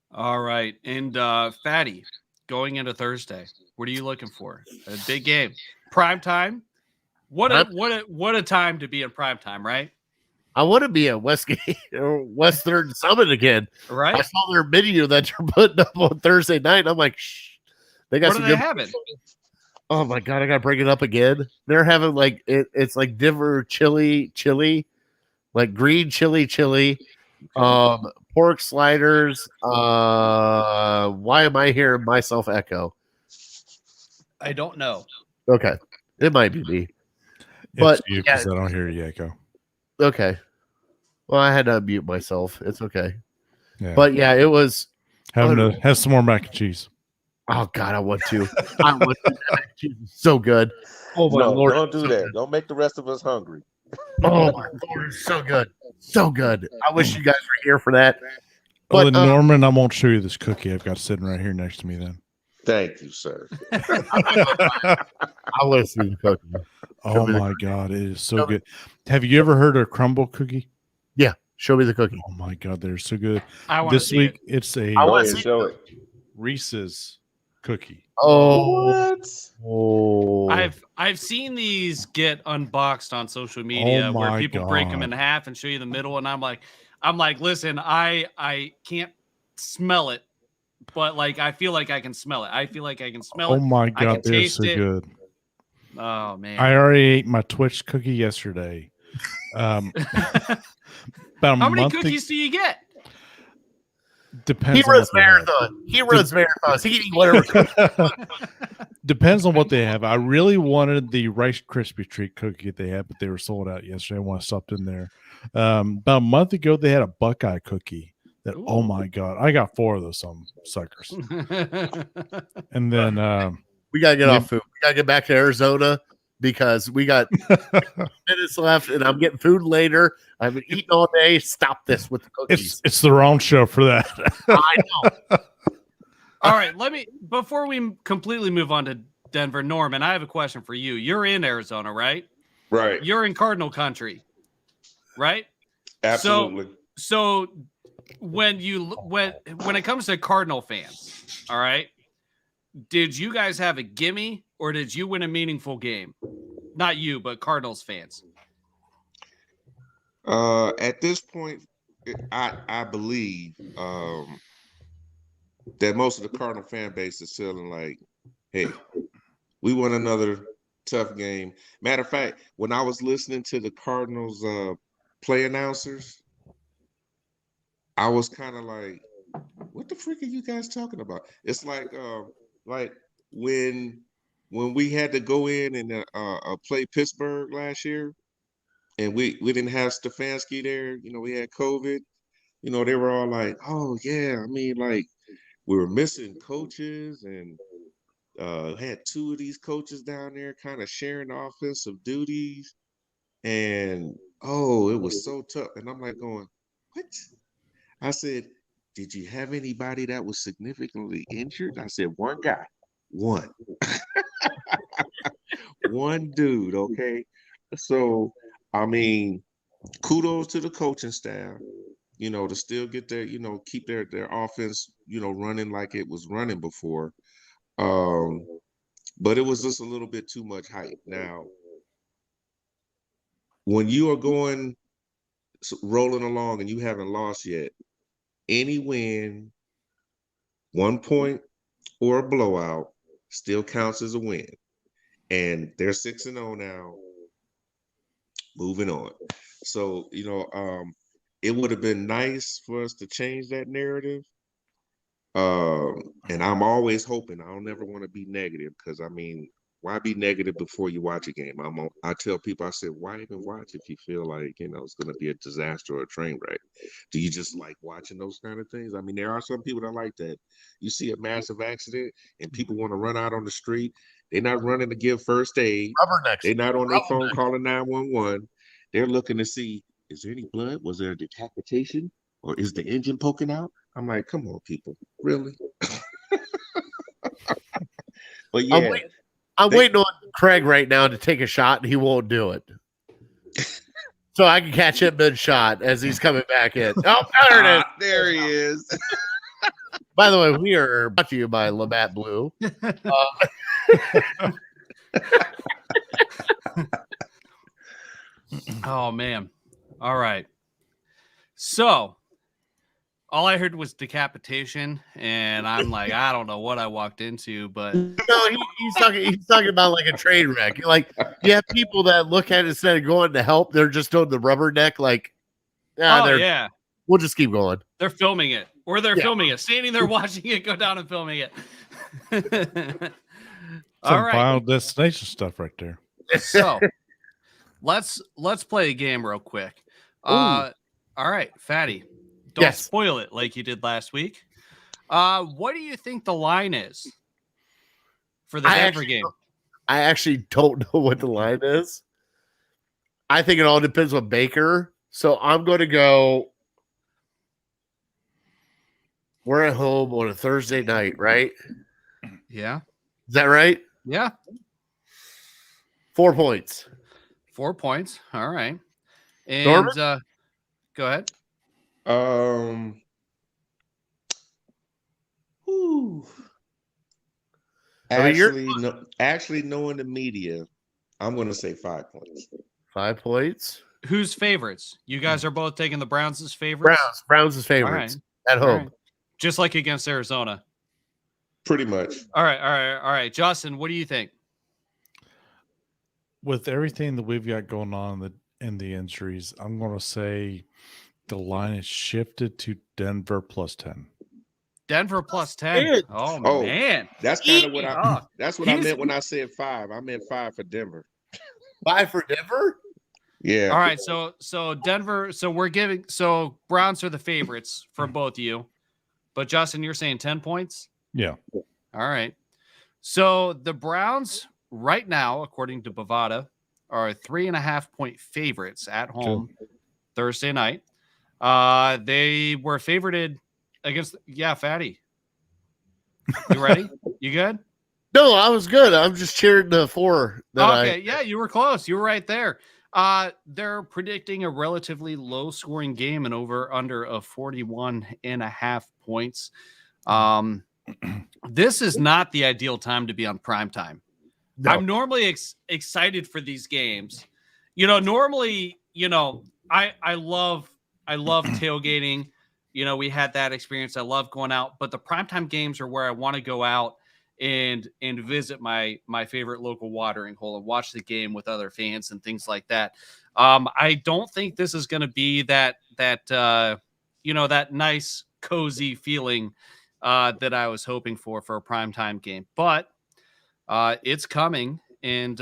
All right, and Fatty, going into Thursday, what are you looking for? A big game, prime time. What a time to be in prime time, right? I want to be at Westgate or West Third Summit again. Right. I saw their menu that they're putting up on Thursday night. And I'm like, shh. They got what some are they good. having? Oh my God, I gotta bring it up again. They're having like it's like Denver chili, like green chili, pork sliders. Why am I hearing myself echo? I don't know. Okay, it might be me. It's But you, yeah, because I don't hear you echo. okay. Well, I had to unmute myself. It's okay. Yeah. But yeah, it was. Have some more mac and cheese. Oh God, I want to. I want to. So good. Oh my No, Lord, don't do so that. good. Don't make the rest of us hungry. Oh my Lord, it's so good. So good. I wish you guys were here for that. Well, But then, Norman, I won't show you this cookie I've got sitting right here next to me then. Thank you, sir. I'll listen to the cookie. Oh my God, it is so good. Have you ever heard of crumble cookie? Yeah, show me the cookie. Oh my God, they're so good. I want to This see week, it. it's a I Go wanna ahead, see show it. Reese's cookie. Oh, What? I've seen these get unboxed on social media Oh where my people break them in God. half and show you the middle, and I'm like, listen, I can't smell it, but like I feel like I can smell it. I feel like I can smell Oh it. my I God, can they're taste so it. good. Oh man. I already ate my Twitch cookie yesterday. About a How many month cookies do you get? Depends he on runs what they have. marathon. He runs marathons. He can eat whatever. Depends on what they have. I really wanted the Rice Krispie treat cookie they had, but they were sold out yesterday when I stopped in there. About a month ago, they had a Buckeye cookie that, oh my God, I got 4 of those suckers. And then We gotta get off food. We gotta get back to Arizona because we got minutes left, and I'm getting food later. I've been eating all day. Stop this with the cookies. it's the wrong show for that. I know. All right, before we completely move on to Denver, Norman, I have a question for you. You're in Arizona, right? Right. You're in Cardinal country, right? Absolutely. So when it comes to Cardinal fans, all right, did you guys have a gimme or did you win a meaningful game? Not you, but Cardinals fans. At this point, I believe that most of the Cardinal fan base is feeling like, hey, we won another tough game. Matter of fact, when I was listening to the Cardinals play announcers, I was kind of like, what the freak are you guys talking about? It's like when we had to go in and play Pittsburgh last year, and we didn't have Stefanski there. You know, we had COVID. You know, they were all like, oh yeah, I mean, like we were missing coaches and had 2 of these coaches down there kind of sharing the offensive duties. And oh, it was so tough. And I'm like going, what? I said, did you have anybody that was significantly injured? I said, one guy, one. One dude, okay? So, I mean, kudos to the coaching staff, you know, to still get their, you know, keep their offense, you know, running like it was running before. But it was just a little bit too much hype. Now, when you are going rolling along and you haven't lost yet, any win, 1 point or a blowout still counts as a win. And they're 6-0 now. Moving on. So, you know, it would have been nice for us to change that narrative. And I'm always hoping. I don't never want to be negative because, I mean, why be negative before you watch a game? I tell people, I said, why even watch if you feel like, you know, it's going to be a disaster or a train wreck? Do you just like watching those kind of things? I mean, there are some people that like that. You see a massive accident and people want to run out on the street. They're not running to give first aid. Rubbernecks. They're not on their phone calling 911. They're looking to see, is there any blood? Was there a decapitation? Or is the engine poking out? I'm like, come on, people. Really? But yeah. I'm waiting on Craig right now to take a shot, and he won't do it. So I can catch him mid-shot as he's coming back in. Oh, there it is. There he is. By the way, we are brought to you by Labatt Blue. Oh man. All right. So all I heard was decapitation, and I'm like, I don't know what I walked into, but No, he's talking about like a train wreck. Like you have people that look at it instead of going to help, they're just doing the rubberneck. Like, yeah, we'll just keep going. they're filming it, or they're filming it, standing there watching it go down and filming it. Some Final Destination stuff right there. So let's play a game real quick. All right, Fatty. Don't spoil it like you did last week. What do you think the line is for the Denver game? I actually don't know what the line is. I think it all depends on Baker. So I'm going to go. We're at home on a Thursday night, right? Yeah. Is that right? Yeah. 4 points. 4 points. All right. And Norman? go ahead. Whew. I mean, Actually, knowing the media, I'm going to say 5 points. 5 points. Who's favorites? You guys are both taking the Browns as favorites? Browns is favorites at home. Right. Just like against Arizona. Pretty much. All right. Justin, what do you think? With everything that we've got going on in the injuries, I'm going to say the line is shifted to Denver plus 10. Denver plus 10. Oh, man. That's kind of what I meant when I said 5. I meant 5 for Denver. 5 for Denver? Yeah. All right. So Denver. So Browns are the favorites for both of you. But Justin, you're saying 10 points? Yeah. All right. So the Browns right now, according to Bovada, are 3.5 point favorites at home Thursday night. They were favorited against Fatty. You ready? You good? No, I was good. I'm just cheering the 4. Yeah, you were close. You were right there. They're predicting a relatively low scoring game and under a 41.5 points. This is not the ideal time to be on prime time. No. I'm normally excited for these games. Normally, I love tailgating. We had that experience. I love going out, but the primetime games are where I want to go out and visit my favorite local watering hole and watch the game with other fans and things like that. I don't think this is going to be that nice cozy feeling that I was hoping for a primetime game, but it's coming. And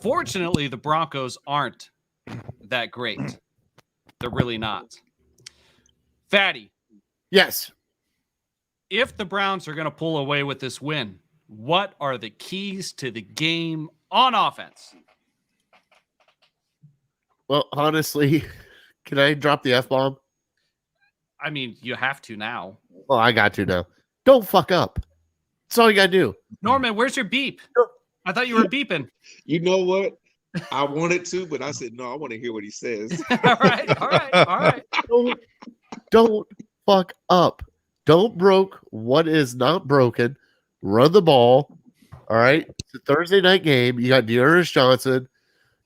fortunately, the Broncos aren't that great. They're really not. Fatty. Yes. If the Browns are going to pull away with this win, what are the keys to the game on offense? Well, honestly, can I drop the F-bomb? I mean, you have to now. Well, I got to now. Don't fuck up. That's all you got to do. Norman, where's your beep? I thought you were beeping. You know what? I wanted to, but I said, no, I want to hear what he says. All right. Don't fuck up. Don't broke what is not broken. Run the ball. All right. It's a Thursday night game. You got Dearness Johnson.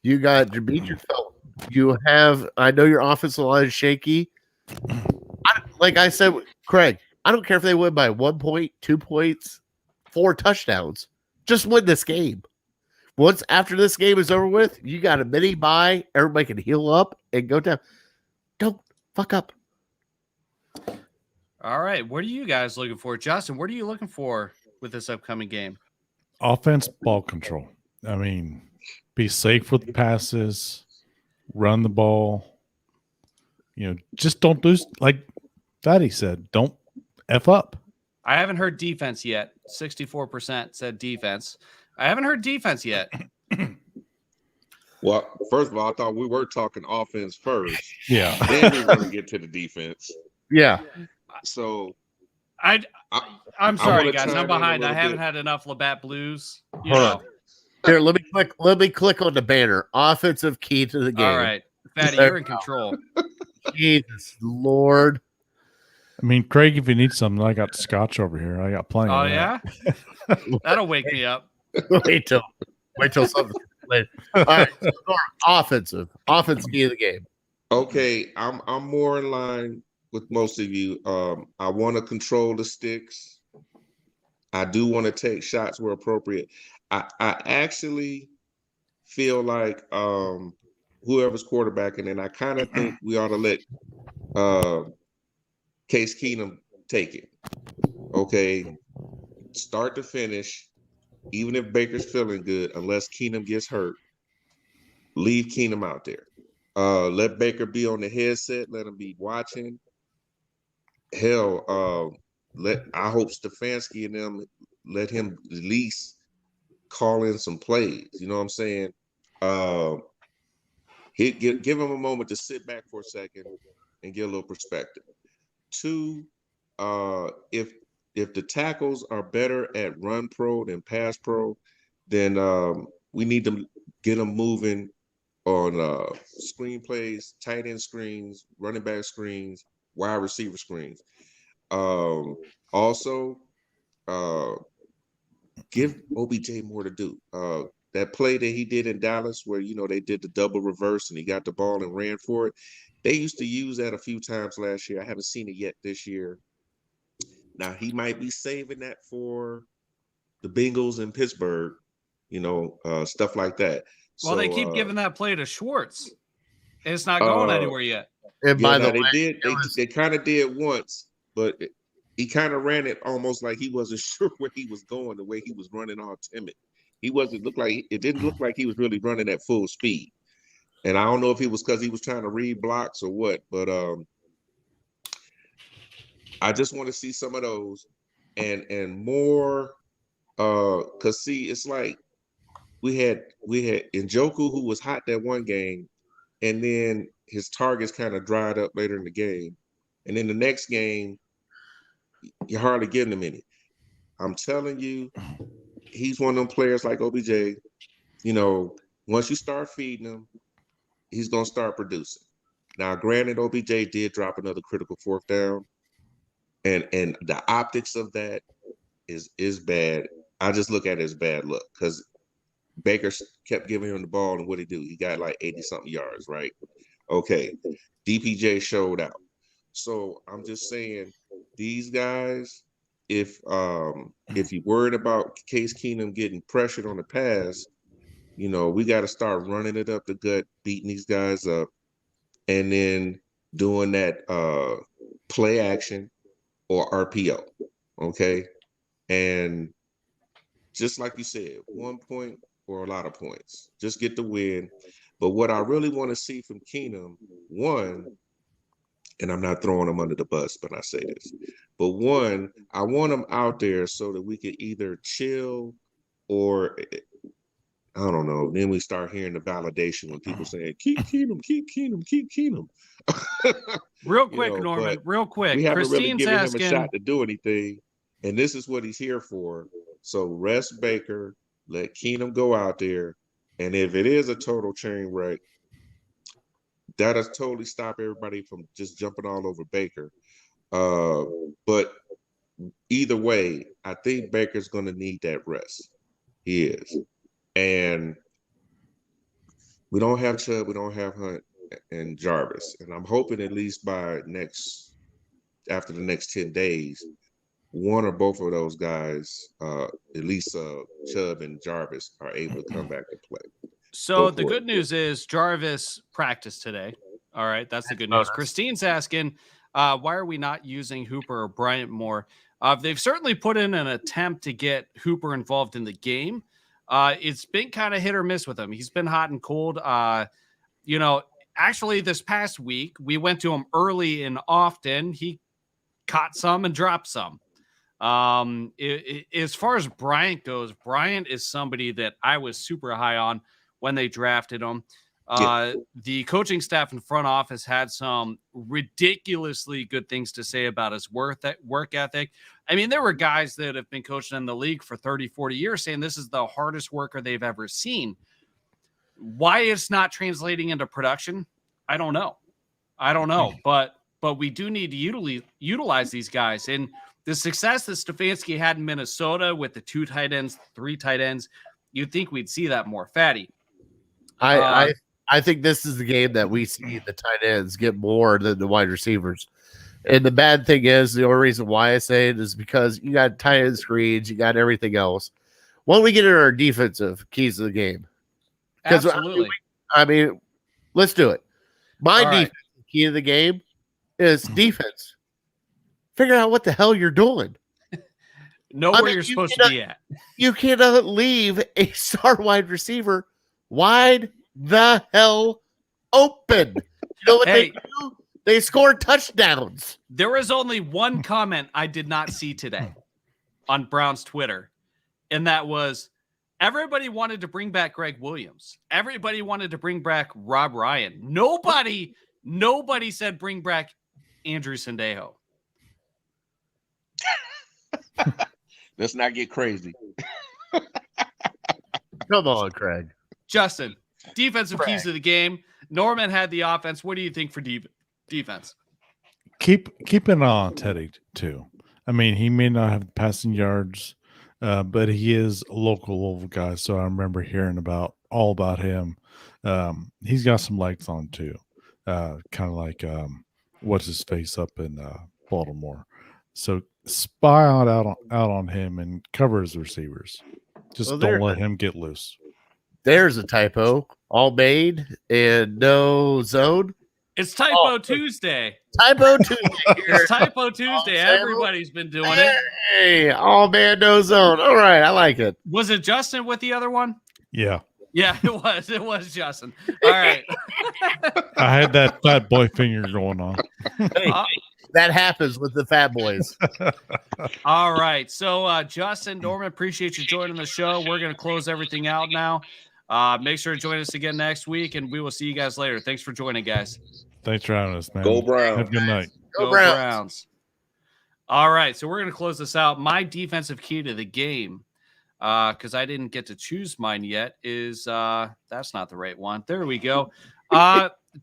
You got Demetrius Felton. You have, I know your offensive line is shaky. Like I said, Craig, I don't care if they win by 1 point, 2 points, 4 touchdowns. Just win this game. Once after this game is over with, you got a mini bye. Everybody can heal up and go down. Don't fuck up. All right. What are you guys looking for? Justin, what are you looking for with this upcoming game? Offense, ball control. I mean, be safe with passes, run the ball. Just don't lose. Like Fatty said, don't F up. I haven't heard defense yet. 64% said defense. I haven't heard defense yet. Well, first of all, I thought we were talking offense first. Yeah. Then we were going to get to the defense. Yeah. So I'm sorry, guys. I'm behind. I haven't had enough Labatt Blues. Here, let me click on the banner. Offensive key to the game. All right. Fatty, you're in control. Jesus Lord. I mean, Craig, if you need something, I got scotch over here. I got plenty. Oh, yeah? That'll wake me up. Wait till something later. All right, so offensive key of the game. Okay, I'm more in line with most of you. I want to control the sticks. I do want to take shots where appropriate. I actually feel like whoever's quarterbacking, and I kind of think we ought to let Case Keenum take it. Okay, start to finish. Even if Baker's feeling good, unless Keenum gets hurt, leave Keenum out there. Let Baker be on the headset. Let him be watching. Hell, I hope Stefanski and them let him at least call in some plays. You know what I'm saying? Give him a moment to sit back for a second and get a little perspective. 2, if the tackles are better at run pro than pass pro, then we need to get them moving on screen plays, tight end screens, running back screens, wide receiver screens. Also, give OBJ more to do. That play that he did in Dallas where, they did the double reverse and he got the ball and ran for it. They used to use that a few times last year. I haven't seen it yet this year. Now, he might be saving that for the Bengals in Pittsburgh, stuff like that. Well, they keep giving that play to Schwartz. It's not going anywhere yet. And by the way, they kind of did once, but he kind of ran it almost like he wasn't sure where he was going, the way he was running all timid. It didn't look like he was really running at full speed. And I don't know if it was because he was trying to read blocks or what, but I just want to see some of those and more, because see, it's like we had Njoku, who was hot that one game, and then his targets kind of dried up later in the game. And then the next game, you're hardly getting him any. I'm telling you, he's one of them players like OBJ. Once you start feeding him, he's going to start producing. Now, granted, OBJ did drop another critical 4th down, and the optics of that is bad. I just look at it as bad luck because Baker kept giving him the ball, and what did he do? He got like 80-something yards, right? Okay, DPJ showed out. So I'm just saying, these guys, if you're worried about Case Keenum getting pressured on the pass, we got to start running it up the gut, beating these guys up, and then doing that play action or RPO, okay? And just like you said, 1 point or a lot of points. Just get the win. But what I really want to see from Keenum, one, and I'm not throwing him under the bus, but I say this, but one, I want him out there so that we could either chill or, I don't know, then we start hearing the validation when people saying, keep Keenum, keep Keenum, keep Keenum. Real quick, Norman, real quick. We haven't really Christine's given asking, him a shot to do anything, and this is what he's here for. So rest Baker, let Keenum go out there, and if it is a total train wreck, that'll totally stop everybody from just jumping all over Baker. But either way, I think Baker's going to need that rest. He is. And we don't have Chubb, we don't have Hunt and Jarvis. And I'm hoping at least after the next 10 days, one or both of those guys, at least Chubb and Jarvis, are able to come back and play. So the good news is Jarvis practiced today. All right, that's the good news. Christine's asking, why are we not using Hooper or Bryant more? They've certainly put in an attempt to get Hooper involved in the game. It's been kind of hit or miss with him. He's been hot and cold. Actually, this past week, we went to him early and often. He caught some and dropped some. As far as Bryant goes, Bryant is somebody that I was super high on when they drafted him. The coaching staff and front office had some ridiculously good things to say about his work ethic. I mean, there were guys that have been coaching in the league for 30, 40 years saying this is the hardest worker they've ever seen. Why it's not translating into production, I don't know. But we do need to utilize these guys. And the success that Stefanski had in Minnesota with the 2 tight ends, 3 tight ends, you'd think we'd see that more. Fatty. I think this is the game that we see the tight ends get more than the wide receivers. And the bad thing is, the only reason why I say it is because you got tight end screens, you got everything else. When we get into our defensive keys of the game, Absolutely. I mean, let's do it. My defensive key of the game is defense. Figure out what the hell you're doing. Know where you're supposed to be at. You cannot leave a star wide receiver wide the hell open. You know what they do? They score touchdowns. There was only one comment I did not see today on Brown's Twitter, and that was, Everybody wanted to bring back Greg Williams. Everybody wanted to bring back Rob Ryan. Nobody said bring back Andrew Sandejo. Let's not get crazy. Come on, Craig. Justin, defensive keys to the game. Norman had the offense. What do you think for defense? Keep an eye on Teddy too. I mean, he may not have passing yards, but he is a local guy. So I remember hearing all about him. He's got some legs on too, kind of like what's his face up in Baltimore. So spy out on him and cover his receivers. Just don't let him get loose. There's a typo. All made and no zone. It's Typo Tuesday. Typo Tuesday. It's Typo Tuesday. Everybody's been doing it. Hey, all man, no zone. All right, I like it. Was it Justin with the other one? Yeah. Yeah, it was. It was Justin. All right. I had that fat boy finger going on. Hey, that happens with the fat boys. All right. So, Justin, Norman, appreciate you joining the show. We're going to close everything out now. Make sure to join us again next week, and we will see you guys later. Thanks for joining, guys. Thanks for having us, man. Go Browns. Have a good night. Go Browns. All right. So we're going to close this out. My defensive key to the game, because I didn't get to choose mine yet, is that's not the right one. There we go.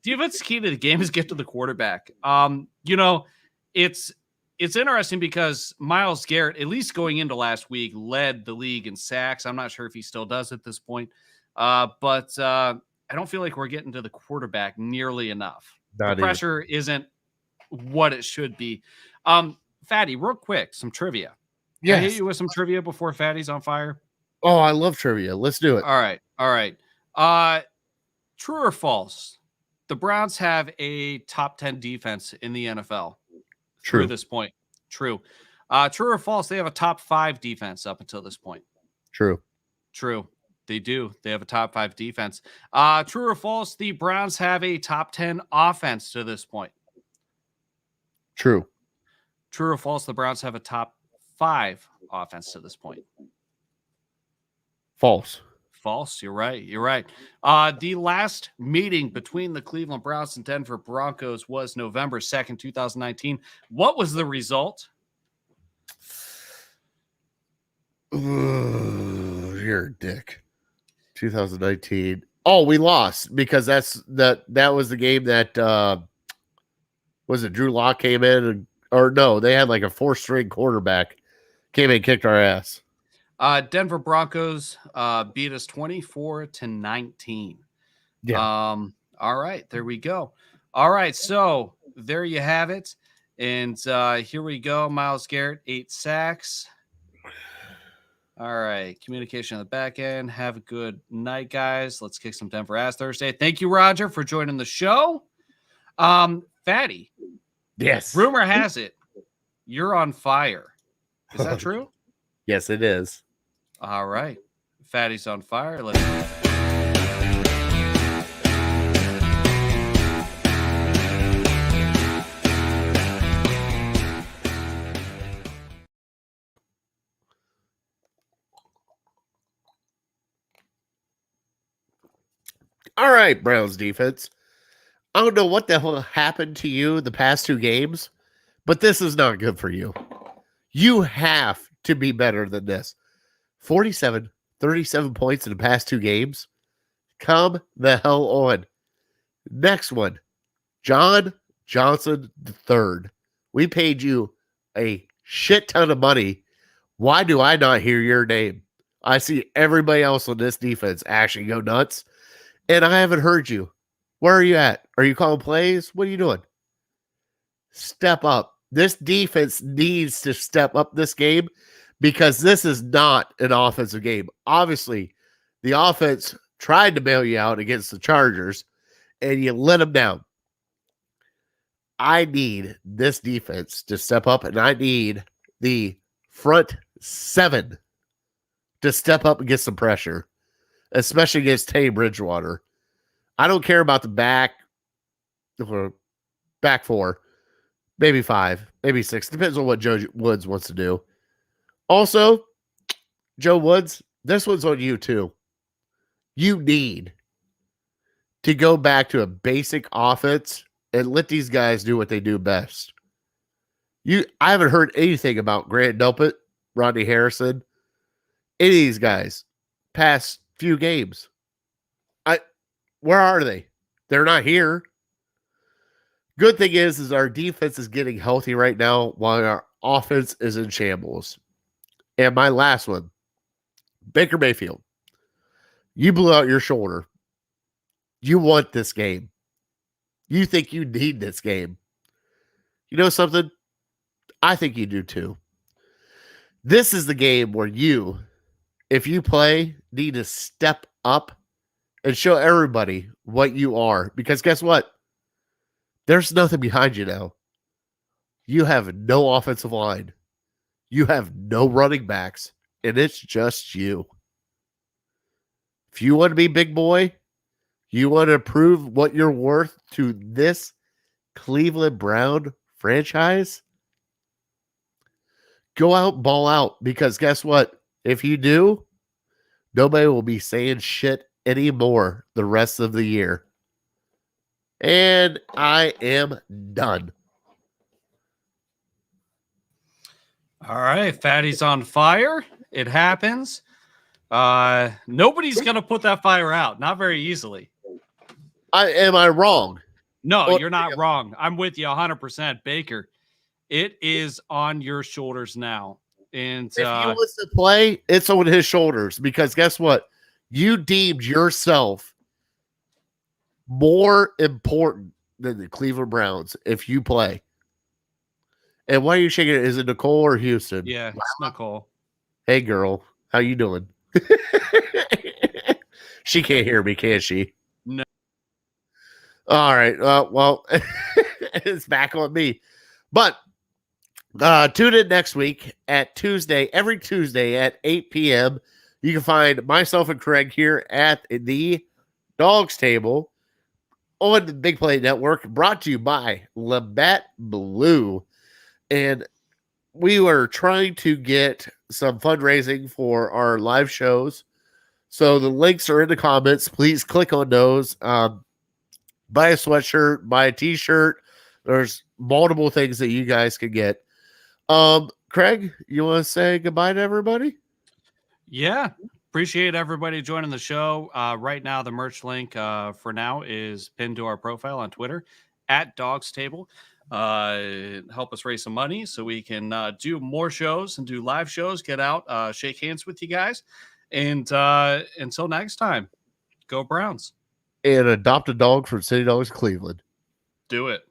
Defensive key to the game is get to the quarterback. It's interesting because Myles Garrett, at least going into last week, led the league in sacks. I'm not sure if he still does at this point. But I don't feel like we're getting to the quarterback nearly enough. The pressure isn't what it should be. Fatty, real quick, some trivia. Yeah. Can I hit you with some trivia before Fatty's on fire? Oh, I love trivia. Let's do it. All right. True or false? The Browns have a top 10 defense in the NFL. True. Through this point. True. True or false? They have a top 5 defense up until this point. True. They do. They have a top 5 defense. True or false? The Browns have a top 10 offense to this point. True. True or false? The Browns have a top 5 offense to this point. False. False. You're right. The last meeting between the Cleveland Browns and Denver Broncos was November 2nd, 2019. What was the result? Ooh, you're a dick. 2019. Oh, we lost because that was the game that was it Drew Lock came in or no, they had like a 4-string quarterback came in and kicked our ass. Denver Broncos beat us 24-19. Yeah. All right, there we go. All right, so there you have it. And here we go. Myles Garrett, 8 sacks. All right, communication on the back end. Have a good night, guys. Let's kick some Denver ass Thursday. Thank you, Roger, for joining the show. Fatty. Yes. Rumor has it you're on fire. Is that true? Yes, it is. All right. Fatty's on fire. Let's All right, Browns defense. I don't know what the hell happened to you the past 2 games, but this is not good for you. You have to be better than this. 37 points in the past 2 games. Come the hell on. Next one, John Johnson III. We paid you a shit ton of money. Why do I not hear your name? I see everybody else on this defense actually go nuts, and I haven't heard you. Where are you at? Are you calling plays? What are you doing? Step up. This defense needs to step up this game because this is not an offensive game. Obviously, the offense tried to bail you out against the Chargers, and you let them down. I need this defense to step up, and I need the front 7 to step up and get some pressure, especially against Teddy Bridgewater. I don't care about the back 4, maybe 5, maybe 6. Depends on what Joe Woods wants to do. Also, Joe Woods, this one's on you too. You need to go back to a basic offense and let these guys do what they do best. I haven't heard anything about Grant Delpit, Rodney Harrison, any of these guys past few games. Where are they? They're not here. Good thing is our defense is getting healthy right now while our offense is in shambles. And my last one, Baker Mayfield. You blew out your shoulder. You want this game. You think you need this game. You know something? I think you do too. This is the game where you, if you play, need to step up and show everybody what you are. Because guess what? There's nothing behind you now. You have no offensive line. You have no running backs. And it's just you. If you want to be big boy, you want to prove what you're worth to this Cleveland Brown franchise, go out, ball out. Because guess what? If you do, nobody will be saying shit anymore the rest of the year. And I am done. All right, Fatty's on fire. It happens. Nobody's gonna put that fire out. Not very easily. Am I wrong? No, Well, you're not wrong. I'm with you 100%, Baker. It is on your shoulders now. And if he wants to play, it's on his shoulders. Because guess what? You deemed yourself more important than the Cleveland Browns if you play. And why are you shaking it? Is it Nicole or Houston? yeah, it's Nicole. Hey, girl. How you doing? She can't hear me, can she? No. All right. Well, it's back on me. But tune in next week every Tuesday at 8 p.m. You can find myself and Craig here at the Dawgs Table on the Big Play Network, brought to you by Labatt Blue. And we were trying to get some fundraising for our live shows. So the links are in the comments. Please click on those. Buy a sweatshirt, buy a t-shirt. There's multiple things that you guys can get. Craig, you want to say goodbye to everybody? Yeah. Appreciate everybody joining the show. Right now, the merch link for now is pinned to our profile on Twitter at Dawgs Table. Help us raise some money so we can do more shows and do live shows, get out, shake hands with you guys. And until next time, go Browns. And adopt a dog from City Dogs Cleveland. Do it.